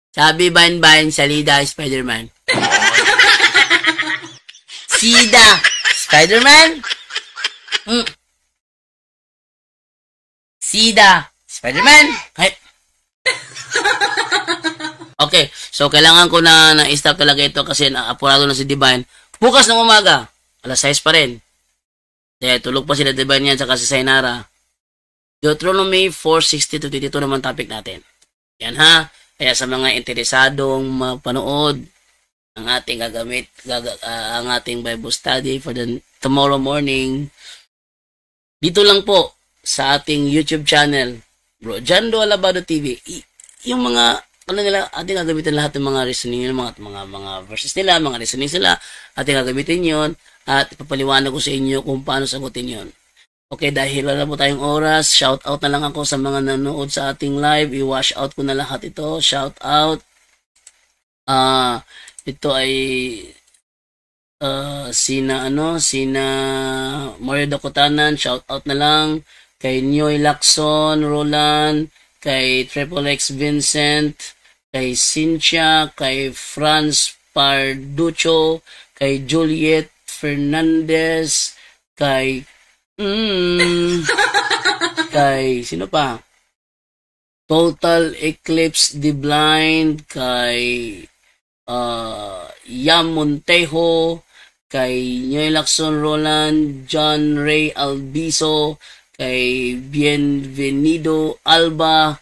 Sabi Bain, Shalida, Spider-Man. Sida, Spider-Man. Sida, Spider-Man. Hey. Okay, so kailangan ko na stop talaga ito kasi apurado na si Divine. Bukas ng umaga, alas 6 pa rin. Kaya tulog pa sila Divine yan saka si Sainara. Deuteronomy 4:60 to 22 naman topic natin. Yan ha. Kaya sa mga interesadong mapanood ang ating ang ating Bible study for the tomorrow morning, dito lang po sa ating YouTube channel, Bro Jando Alabado TV. Yung mga nila, ating gagamitin lahat ng mga reasoning, mga verses nila, mga reasoning sila, ating gagamitin yon at ipapaliwanag ko sa inyo kung paano sagutin yon. Okay, dahil wala po tayong oras, shout out na lang ako sa mga nanonood sa ating live, i-wash out ko na lahat ito, shout out. Ito ay sina Mario Dakutanan, shout out na lang kay Nyoy Lacson, Roland, kay Triple X Vincent, kay Cynthia, kay Franz Parducho, kay Juliet Fernandez, kay sino pa? Total Eclipse the Blind, kay Yam Montejo, kay Nyoy Lacson Roland, John Ray Albiso, kay Bienvenido Alba.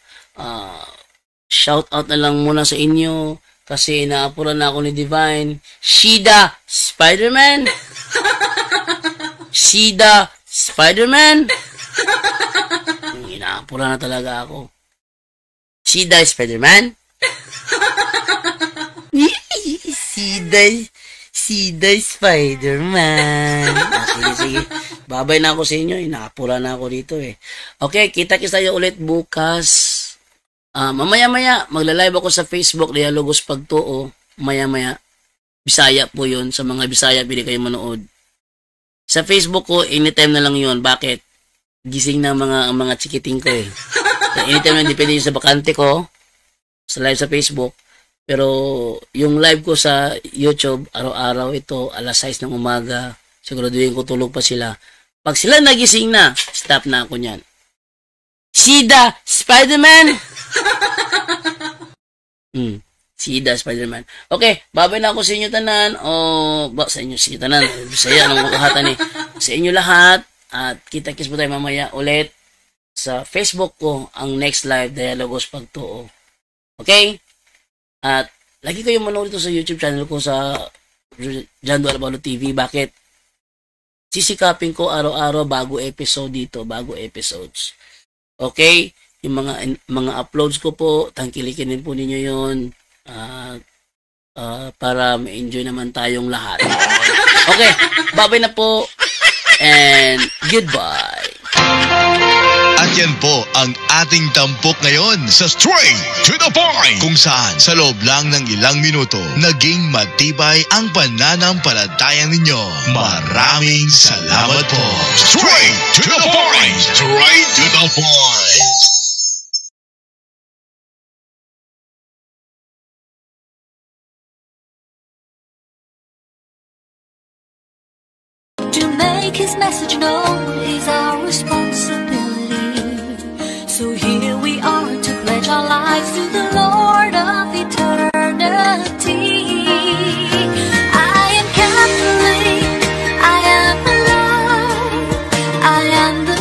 Shout out na lang muna sa inyo kasi naapuran na ako ni Divine. Shida Spider-Man. Shida Spider-Man. Inaapuran na talaga ako. Shida Spider-Man. Sida Spider-Man. Sige. Babay na ako sa inyo. Inaapura na ako dito eh. Okay, kita-kits tayo ulit bukas. Mamaya-maya, magla-live ako sa Facebook, Dialogos Pagtuo. Maya-maya. Bisaya po yun. Sa mga Bisaya, pili kayo manood. Sa Facebook ko, anytime na lang yun. Bakit? Gising na mga chikiting ko eh. Anytime na, depende yun sa bakante ko. Sa live sa Facebook. Pero yung live ko sa YouTube, araw-araw ito, alas 6 ng umaga, siguraduhin ko tulog pa sila. Pag sila nagising na, stop na ako niyan. Sida Spider-Man! Sida Spider-Man. Okay, babay na ako sa inyo tanan. Sa inyo tanan. Bisaya ng buhatan eh. Sa inyo lahat. At kita-kits po tayo mamaya ulit sa Facebook ko, ang next live, Dialogos Pagtuo. Okay? At lagi kayong manood ito sa YouTube channel ko sa Jando Alabado TV. Bakit? Sisikapin ko araw-araw bago episode dito, bago episodes. Okay? Yung mga uploads ko po, tangkilikin din po ninyo yun. Para ma-enjoy naman tayong lahat. Okay, bye-bye na po. And goodbye. At Yan po ang ating tampok ngayon sa Straight to the Point, kung saan sa loob lang ng ilang minuto naging matibay ang pananampalataya ninyo. Maraming salamat po. Straight to the Point! Straight to the Point! To make his message known is our responsibility. So here we are to pledge our lives to the Lord of eternity. I am Catholic, I am alive, I am the